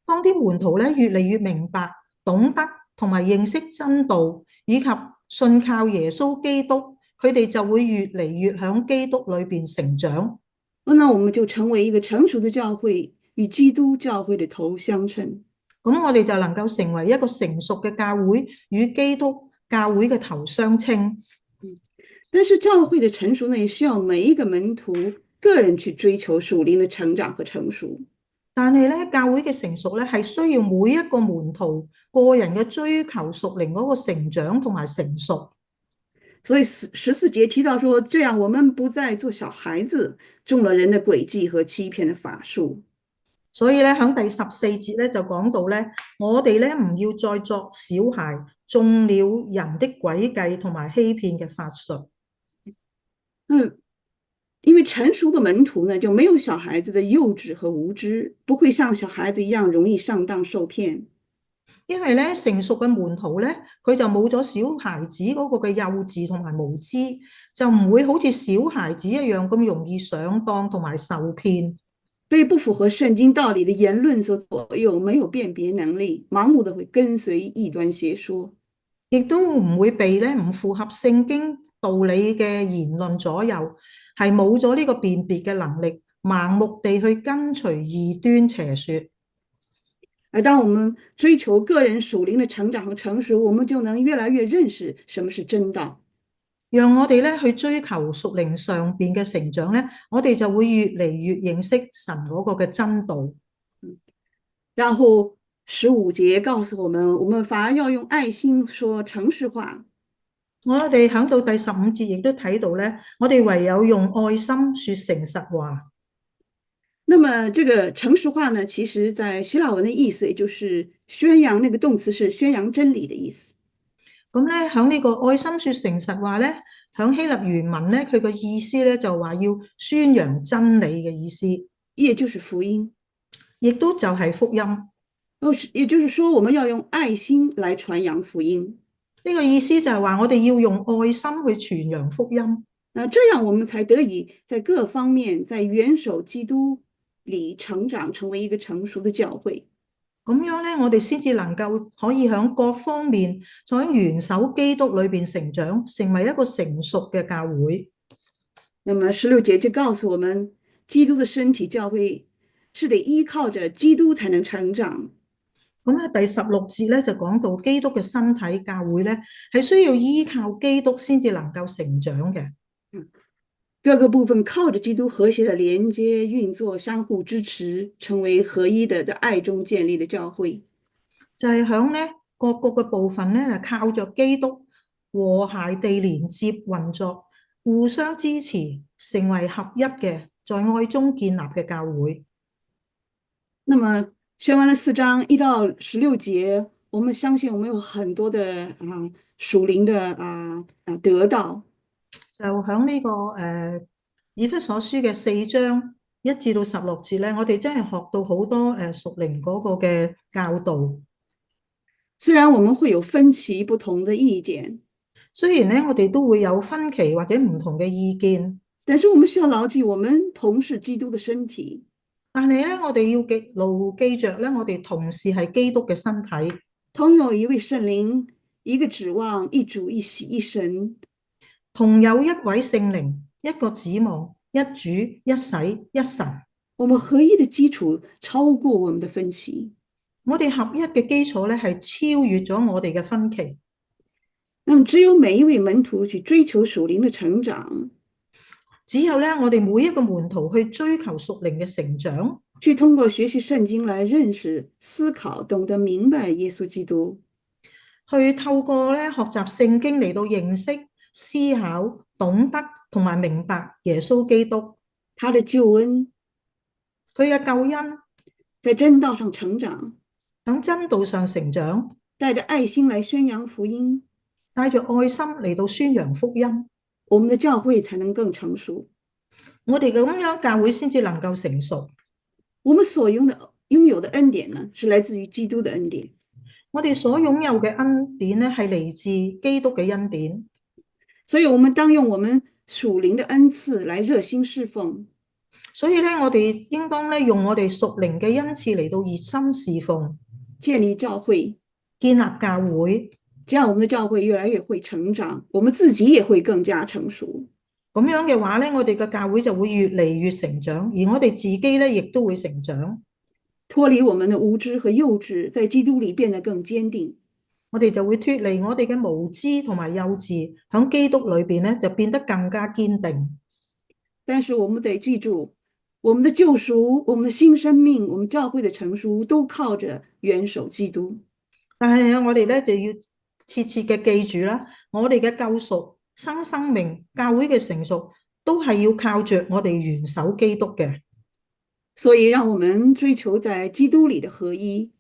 當啲門徒咧越嚟越明白、懂得同埋認識真道，以及信靠耶穌基督，佢哋就會越嚟越喺基督裏邊成長。那我們就成為一個成熟的教會，與基督教會的頭相稱。咁我哋就能夠成為一個成熟嘅教會，與基督教會嘅頭相稱。但是教會的成熟呢，也需要每一個門徒個人去追求屬靈的成長和成熟。但係咧，教會嘅成熟咧，係需要每一個門徒個人嘅追求屬靈嗰個成長同埋成熟。所以14節提到說，這樣我們不再做小孩子，中了人的詭計和欺騙的法術。所以咧，喺第14節咧就講到咧，我哋咧唔要再作小孩，中了人的詭計同埋欺騙嘅法術。因為成熟的門徒呢，就沒有小孩子的幼稚和無知，不會像小孩子一樣容易上當受騙。因為咧，成熟嘅門徒咧，佢就冇咗小孩子嗰個嘅幼稚同埋無知，就唔會好似小孩子一樣咁容易上當同埋受騙，被不符合聖經道理的言論所左右，沒有辨別能力，盲目的會跟隨異端邪說，亦都唔會被咧唔符合聖經道理嘅言論左右，係冇咗呢個辨別嘅能力，盲目地去跟隨異端邪說。而當我們追求個人屬靈的成長和成熟，我們就能越來越認識什麼是真道。讓我哋咧去追求屬靈上邊嘅成長咧，我哋就會越嚟越認識神嗰個嘅真道。然後15節告訴我們反而要用愛心說誠實話。我哋響到第15節亦都睇到咧，我哋唯有用愛心說誠實話。那麼這個誠實話呢，其實在希臘文的意思，也就是宣揚，那個動詞是宣揚真理的意思。咁咧，響呢個愛心說誠實話咧，響希臘原文咧，佢個意思咧就話要宣揚真理嘅意思，也就是福音，亦都就係福音。也就是說，我們要用愛心來傳揚福音。呢個意思就係話，我哋要用愛心去傳揚福音。那這樣我們才得以在各方面在元首基督裏成長，成為一個成熟的教會。咁樣咧，我哋先至能夠可以喺各方面，在元首基督裏邊成長，成為一個成熟嘅教會。那麼16節就告訴我們，基督的身體教會是得依靠着基督才能成長。咁咧，第16節咧就講到基督嘅身體教會咧，係需要依靠基督先至能夠成長嘅。各個部分靠着基督和諧的連接運作，相互支持，成為合一的，在愛中建立的教會。就係響咧各個嘅部分咧，靠着基督和諧地連接運作，互相支持，成為合一嘅，在愛中建立嘅教會。那麼學完了4章1到16節，我們相信我們有很多的屬靈的得到。就喺呢個以弗所書嘅4章1至到16節咧，我哋真係學到好多屬靈嗰個嘅教導。雖然我們會有分歧不同的意見，雖然咧我哋都會有分歧或者唔同嘅意見，但是我們需要牢記，我們同是基督的身體。但係咧我哋要牢記着咧，我哋同時係基督嘅身體，同有一位聖靈，一個指望，一主，一洗，一神。同有一位聖靈，一個指望，一主，一洗，一神。我們合一的基礎超過我們的分歧。我哋合一嘅基礎咧係超越咗我哋嘅分歧。那麼只有每一位門徒去追求屬靈的成長，只有咧我哋每一個門徒去追求屬靈嘅成長，去通過學習聖經來認識、思考、懂得明白耶穌基督，去透過咧學習聖經嚟到認識、思考、懂得同埋明白耶穌基督，他的救恩，佢嘅救恩，在真道上成長，喺真道上成長，帶着愛心來宣揚福音，帶住愛心嚟到宣揚福音，我們的教會才能更成熟。我哋咁樣教會先至能夠成熟。我們所擁有的恩典呢，是來自於基督的恩典。我哋所擁有嘅恩典呢，係嚟自基督嘅恩典。所以，我們當用我們屬靈的恩賜來熱心侍奉。所以咧，我哋應當咧用我哋屬靈嘅恩賜嚟到熱心侍奉，建立教會，建立教會。這樣我們的教會越來越會成長，我們自己也會更加成熟。咁樣嘅話咧，我哋嘅教會就會越嚟越成長，而我哋自己咧亦都會成長，脫離我們的無知和幼稚，在基督裏變得更堅定。我哋就會脫離我哋嘅無知同埋幼稚，喺基督裏邊咧就變得更加堅定。但是我們得記住，我們的救贖、我們的新生命、我們教會的成熟，都靠着元首基督。但係我哋咧就要切切嘅記住啦，我哋嘅救贖、新生命、教會嘅成熟，都係要靠住我哋元首基督嘅。所以，讓我們追求在基督裏的合一。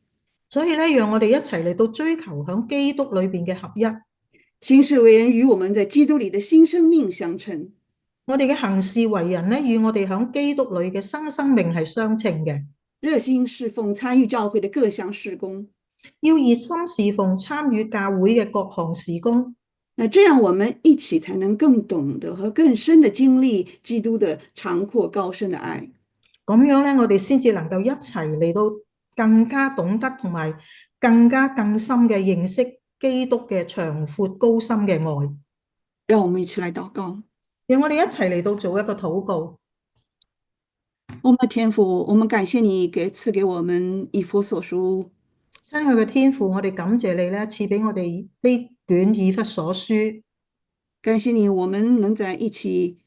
所以咧，讓我哋一齊嚟到追求喺基督裏邊嘅合一。行事為人與我們在基督裏的新生命相稱。我哋嘅行事為人咧，與我哋喺基督裏嘅新生命係相稱嘅。熱心侍奉，參與教會的各項事工。要熱心侍奉，參與教會嘅各項事工。那這樣我們一起才能更懂得和更深的經歷基督的長闊高深的愛。咁樣咧，我哋先至能夠一齊嚟到更加懂得同埋更深嘅認識基督嘅長闊高深嘅愛。讓我們一起來禱告。讓我哋一齊嚟到做一個禱告。我們的天父，我們感謝你賜給我們以弗所書。親愛嘅天父，我哋感謝你咧，賜俾我哋呢卷以弗所書。感謝你，我們能在一起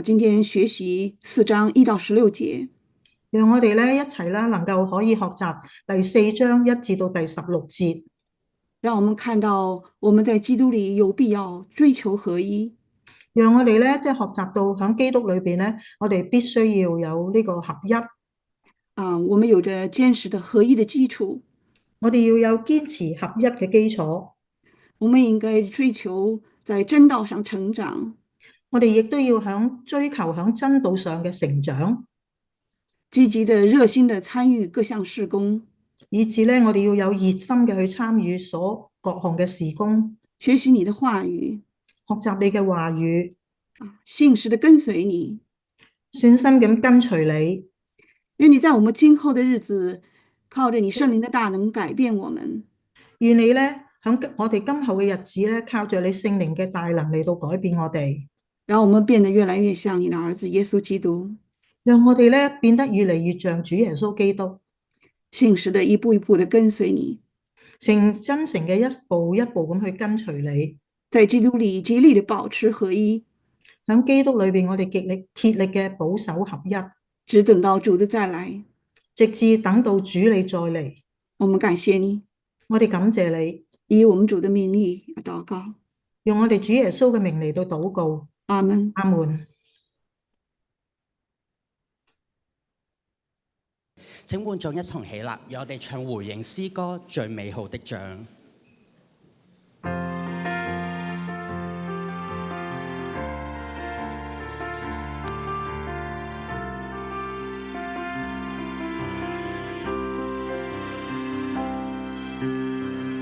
今天學習4章1到16節。讓我哋咧一齊啦，能夠可以學習第4章1至到第16節。讓我們看到我們在基督裏有必要追求合一。讓我哋咧即係學習到喺基督裏邊咧，我哋必須要有呢個合一。我們有着堅實的合一的基礎。我哋要有堅持合一嘅基礎。我們應該追求在真道上成長。我哋亦都要追求喺真道上嘅成長。積極的、熱心的參與各項事工，以至咧我哋要有熱心嘅去參與各項嘅事工。學習你的話語，學習你嘅話語，信實的跟隨你，專心咁跟隨你。願你在我們今後的日子，靠着你聖靈的大能改變我們。願你咧喺我哋今後嘅日子咧，靠着你聖靈嘅大能嚟到改變我哋，讓我們變得越來越像你的兒子耶穌基督。讓我哋咧變得越嚟越像主耶穌基督，信實的一步一步的跟隨你，真誠嘅一步一步咁去跟隨你，在基督裏極力的保持合一。喺基督裏邊，我哋竭力嘅保守合一，直等到主的再來，直至等到主你再嚟。我們感謝你，我哋感謝你，以我們主的名義禱告，用我哋主耶穌嘅名嚟到禱告。阿門。阿門。請觀眾一同起立，讓我哋唱回應詩歌《最美好的獎》。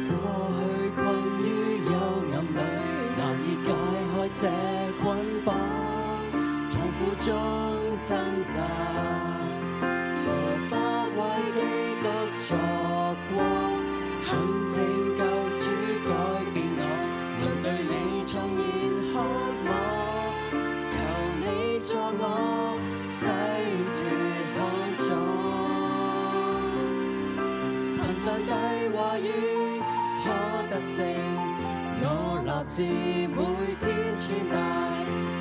過去困於幽暗裏，難以解開這捆綁，痛苦中掙扎，無法為基督作光，懇請救主改變我，能對你重燃渴望，求你助我洗脫看重，憑上帝話語可得勝，我立志每天傳達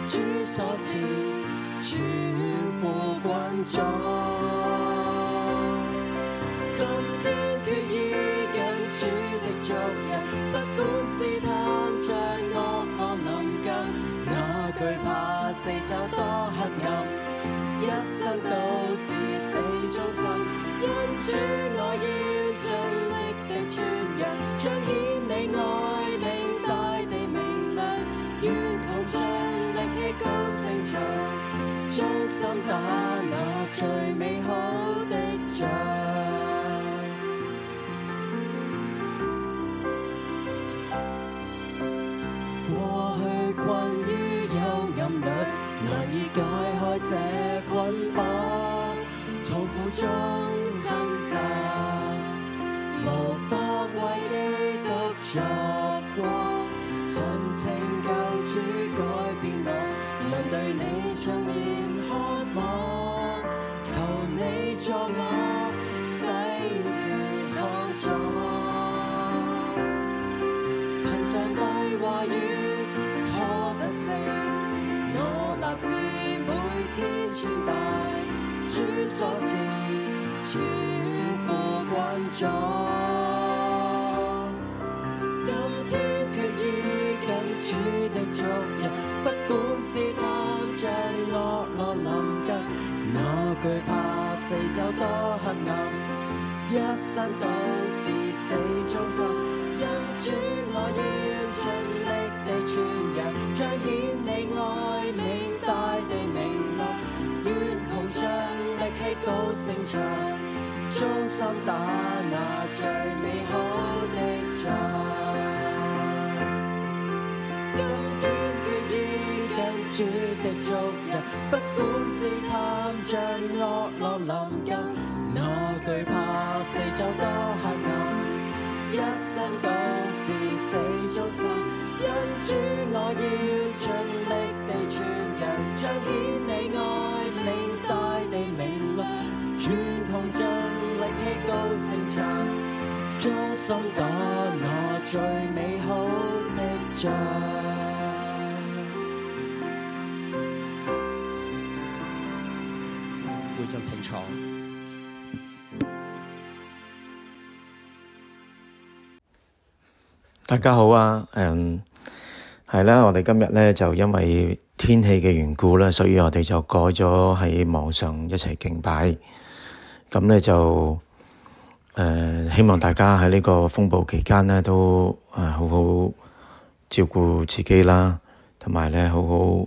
主所賜全副軍裝。今天決意跟主的足印，不管試探像惡臨近，哪懼怕四周多黑暗，一生到至死忠心。因主我要盡力地傳揚，彰顯你愛，令大地明亮。願窮盡力氣高聲唱，忠心打那最美好的仗。過去困於幽暗裏，難以解開這捆綁，痛苦中掙扎，無法為基督作光。懇請救主改變我，能對你重燃渴望，求你助我洗脫康壯。憑上帝話語可得勝，我立志每天傳達主所賜全副軍裝。今天決意跟主的足印，不管試探像惡浪臨近，哪懼怕四周多黑暗，一生到至死忠心。因主我要盡力地傳揚，彰顯你愛，令大地明亮。願窮盡力氣高聲唱，忠心打那最美好的仗。今天決意跟主的足印，不管試探像惡浪臨近，哪懼怕四周多黑暗，一生到至死忠心。因主我要盡力地傳揚，彰顯你愛，令大地明亮。願窮盡力氣高聲唱，忠心打那最美好的仗。會眾請坐。大家好啊，係啦，我哋今日咧就因為天氣嘅緣故啦，所以我哋就改咗喺網上一齊敬拜。咁咧就希望大家喺呢個風暴期間咧都好好照顧自己啦，同埋咧好好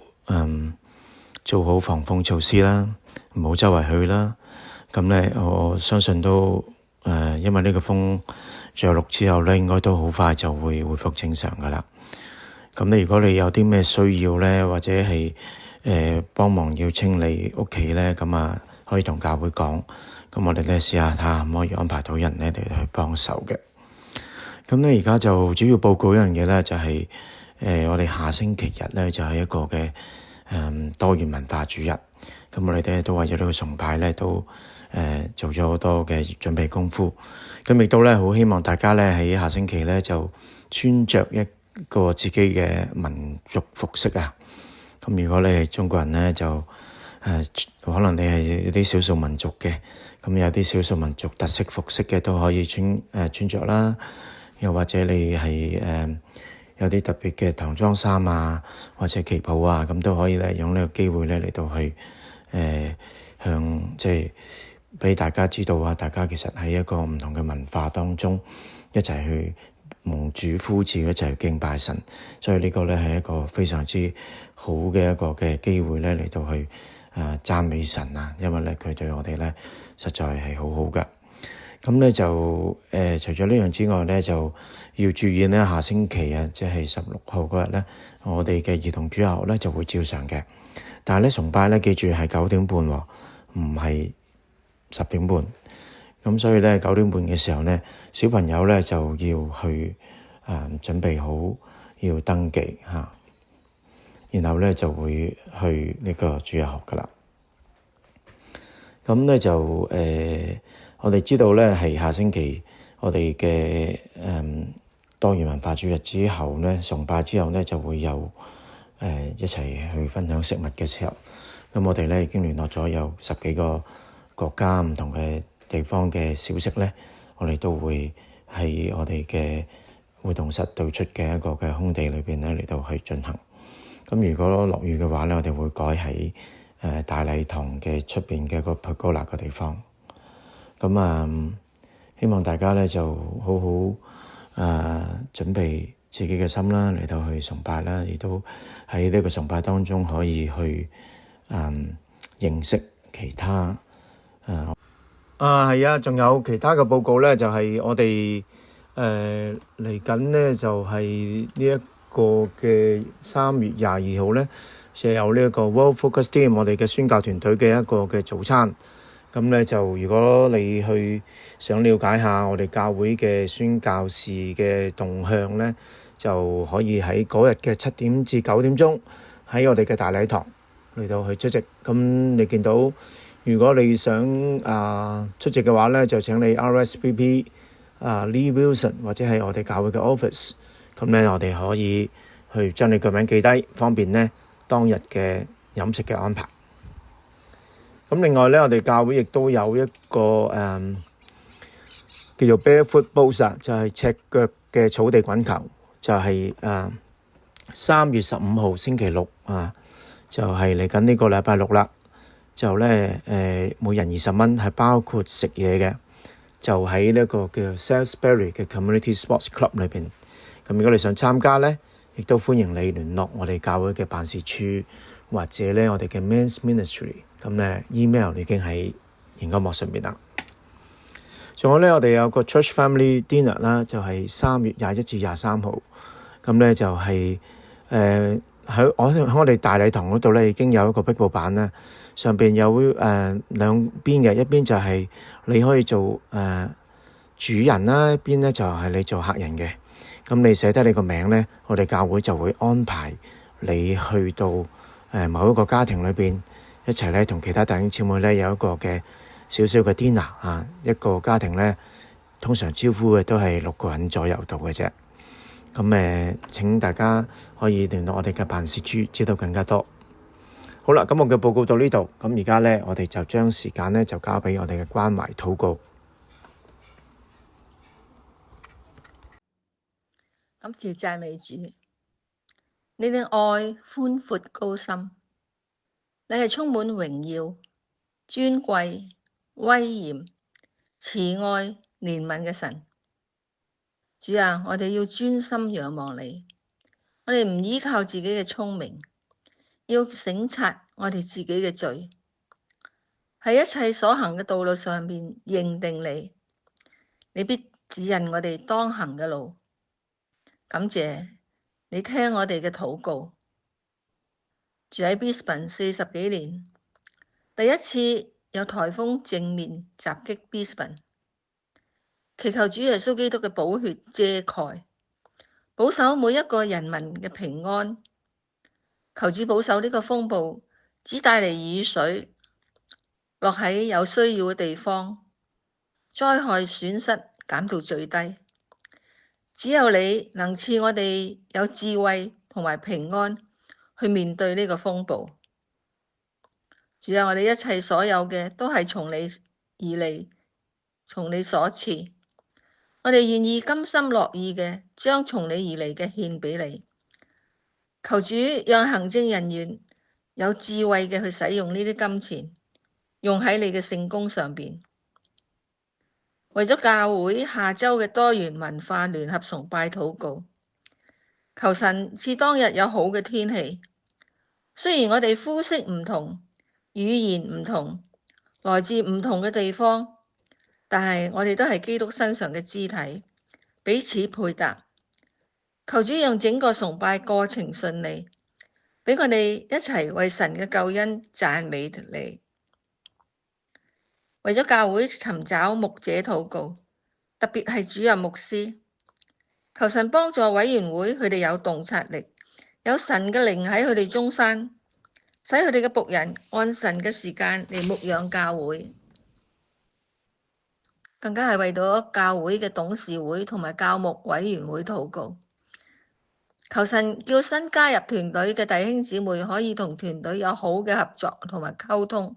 做好防風措施啦，唔好周圍去啦。咁咧我相信都因為呢個風着陸之後咧，應該都好快就會恢復正常噶啦。咁咧，如果你有啲咩需要咧，或者係幫忙要清理屋企咧，咁啊可以同教會講。咁我哋咧試下睇下可唔可以安排到人咧嚟去幫手嘅。咁咧而家就主要報告一樣嘢咧，就係我哋下星期日咧就係一個嘅多元文化主日。咁我哋咧都為咗呢個崇拜咧都做咗好多嘅準備功夫。咁亦都咧好希望大家咧喺下星期咧就穿着一個自己嘅民族服飾啊。咁如果你係中國人咧就可能你係啲少數民族嘅，咁有啲少數民族特色服飾嘅都可以穿着啦。又或者你係有啲特別嘅唐裝衫啊，或者旗袍啊，咁都可以咧用呢個機會咧嚟到去向即係俾大家知道啊，大家其實喺一個唔同嘅文化當中一齊去蒙主呼召，一齊去敬拜神。所以呢個咧係一個非常之好嘅一個嘅機會咧嚟到去讚美神啊，因為咧佢對我哋咧實在係好好噶。咁咧就除咗呢樣之外咧，就要注意咧下星期啊，即係16號嗰日咧，我哋嘅兒童主日學咧就會照常嘅。但係咧崇拜咧，記住係9點半喎，唔係10點半。咁所以咧9點半嘅時候咧，小朋友咧就要去準備好要登記嚇，然後咧就會去呢個主日學噶啦。咁咧就我哋知道咧係下星期我哋嘅多元文化主日之後咧，崇拜之後咧就會有一齊去分享食物嘅時候。咁我哋咧已經聯絡咗有10幾個國家唔同嘅地方嘅小食咧，我哋都會喺我哋嘅活動室對出嘅一個嘅空地裏邊咧嚟到去進行。咁如果落雨嘅話咧，我哋會改喺大禮堂嘅出邊嘅個 pergola 嘅地方。咁希望大家咧就好好準備自己嘅心啦，嚟到去崇拜啦，亦都喺呢個崇拜當中可以去認識其他係啊，仲有其他嘅報告咧，就係我哋嚟緊咧就係呢一個嘅3月22號咧，就有呢一個 World Focus Team 我哋嘅宣教團隊嘅一個嘅早餐。咁咧就如果你去想了解下我哋教會嘅宣教士嘅動向咧，就可以喺嗰日嘅7點至9點鐘喺我哋嘅大禮堂嚟到去出席。咁你見到如果你想出席嘅話咧，就請你 RSVP Lee Wilson 或者係我哋教會嘅 office。咁咧我哋可以去將你個名記低，方便咧當日嘅飲食嘅安排。咁另外咧，我哋教會亦都有一個叫做 Barefoot Bowls， 就係赤腳嘅草地滾球，就係3月15號星期六就係嚟緊呢個禮拜六啦。就咧每人20蚊，係包括食嘢嘅，就喺呢個叫 Salisbury 嘅 Community Sports Club 裏邊。咁如果你想參加咧，亦都歡迎你聯絡我哋教會嘅辦事處，或者咧我哋嘅 Men's Ministry。咁咧 email 已經喺熒光幕上面啦。仲有咧，我哋有個 Church Family Dinner 啦，就係3月21至23號。咁咧就係喺我哋大禮堂嗰度咧，已經有一個壁布板啦，上邊有兩邊嘅，一邊就係你可以做主人啦，一邊咧就係你做客人嘅。咁你寫低你個名咧，我哋教會就會安排你去到某一個家庭裏邊，一齊咧同其他弟兄姊妹咧有一個嘅少少嘅 dinner 一個家庭咧通常招呼嘅都係6個人左右度嘅啫。咁請大家可以聯絡我哋嘅辦事處，知道更加多。好啦，咁我嘅報告到呢度，咁而家咧我哋就將時間咧就交俾我哋嘅關懷禱告。感謝讚美主，你嘅愛寬闊高深，你係充滿榮耀、尊貴、威嚴、慈愛、憐憫嘅神。主啊，我哋要專心仰望你，我哋唔依靠自己嘅聰明，要省察我哋自己嘅罪，喺一切所行嘅道路上面認定你，你必指引我哋當行嘅路。感謝你聽我哋嘅禱告。住喺 Brisbane 40幾年，第一次有颱風正面襲擊 Brisbane， 祈求主耶穌基督嘅寶血遮蓋，保守每一個人民嘅平安。求主保守呢個風暴只帶嚟雨水，落喺有需要嘅地方，災害損失減到最低。只有你能賜我哋有智慧同埋平安去面對呢個風暴。主啊，我哋一切所有嘅都係從你而嚟，從你所賜。我哋願意甘心樂意嘅將從你而嚟嘅獻俾你。求主讓行政人員有智慧嘅去使用呢啲金錢，用喺你嘅聖工上邊。為咗教會下周嘅多元文化聯合崇拜禱告，求神賜當日有好嘅天氣。雖然我哋膚色唔同，語言唔同，來自唔同嘅地方，但係我哋都係基督身上嘅肢體，彼此配搭。求主讓整個崇拜過程順利，俾我哋一齊為神嘅救恩讚美你。為咗教會尋找牧者禱告，特別係主任牧師，求神幫助委員會，佢哋有洞察力，有神嘅靈喺佢哋中間，使佢哋嘅僕人按神嘅時間嚟牧養教會。更加係為咗教會嘅董事會同埋教牧委員會禱告，求神叫新加入團隊嘅弟兄姊妹可以同團隊有好嘅合作同埋溝通。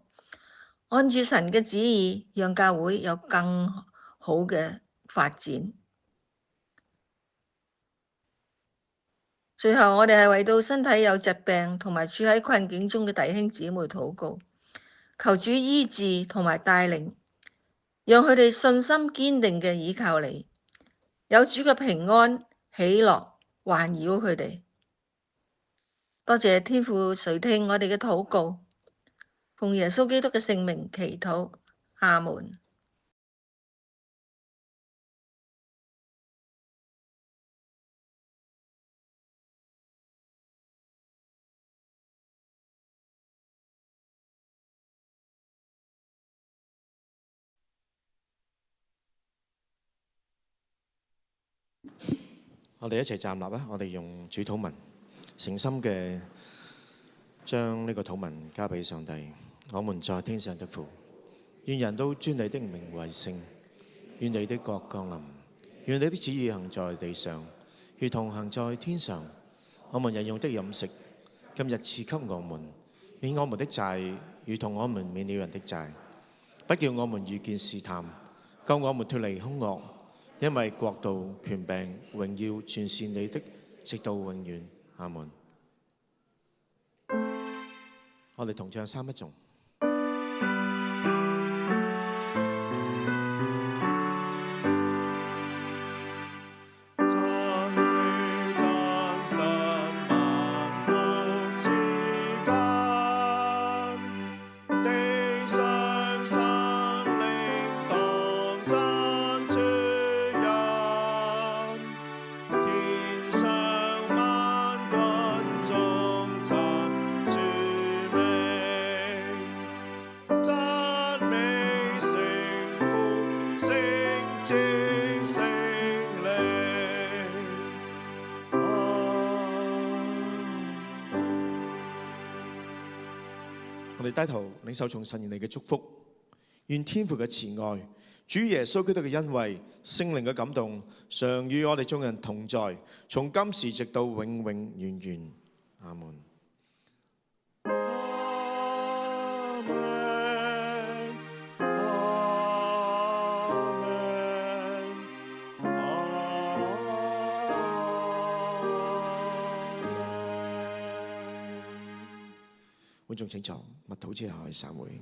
按住神嘅旨意，讓教會有更好嘅發展。最後，我哋係為到身體有疾病同埋處喺困境中嘅弟兄姊妹禱告，求主醫治同埋帶領，讓佢哋信心堅定嘅倚靠你，有主嘅平安喜樂環繞佢哋。多謝天父垂聽我哋嘅禱告，奉耶穌基督嘅聖名祈禱，阿門。我哋一齊站立啊！我哋用主禱文，誠心嘅將呢個禱文交俾上帝。我們在天上的父，願人都尊你的名為聖，願你的國降臨，願你的旨意行在地上，如同行在天上。我們日用的飲食，今日賜給我們，免我們的債，如同我們免了人的債，不叫我們遇見試探，救我們脫離兇惡。因為國度、權柄、榮耀全是你的，直到永遠。阿門。我哋同唱三一頌。我哋低頭領受從神而嚟嘅祝福，願天父嘅慈愛、主耶穌基督嘅恩惠、聖靈嘅感動，常與我哋眾人同在，從今時直到永永遠遠。阿門。觀眾請坐，默禱之後係散會。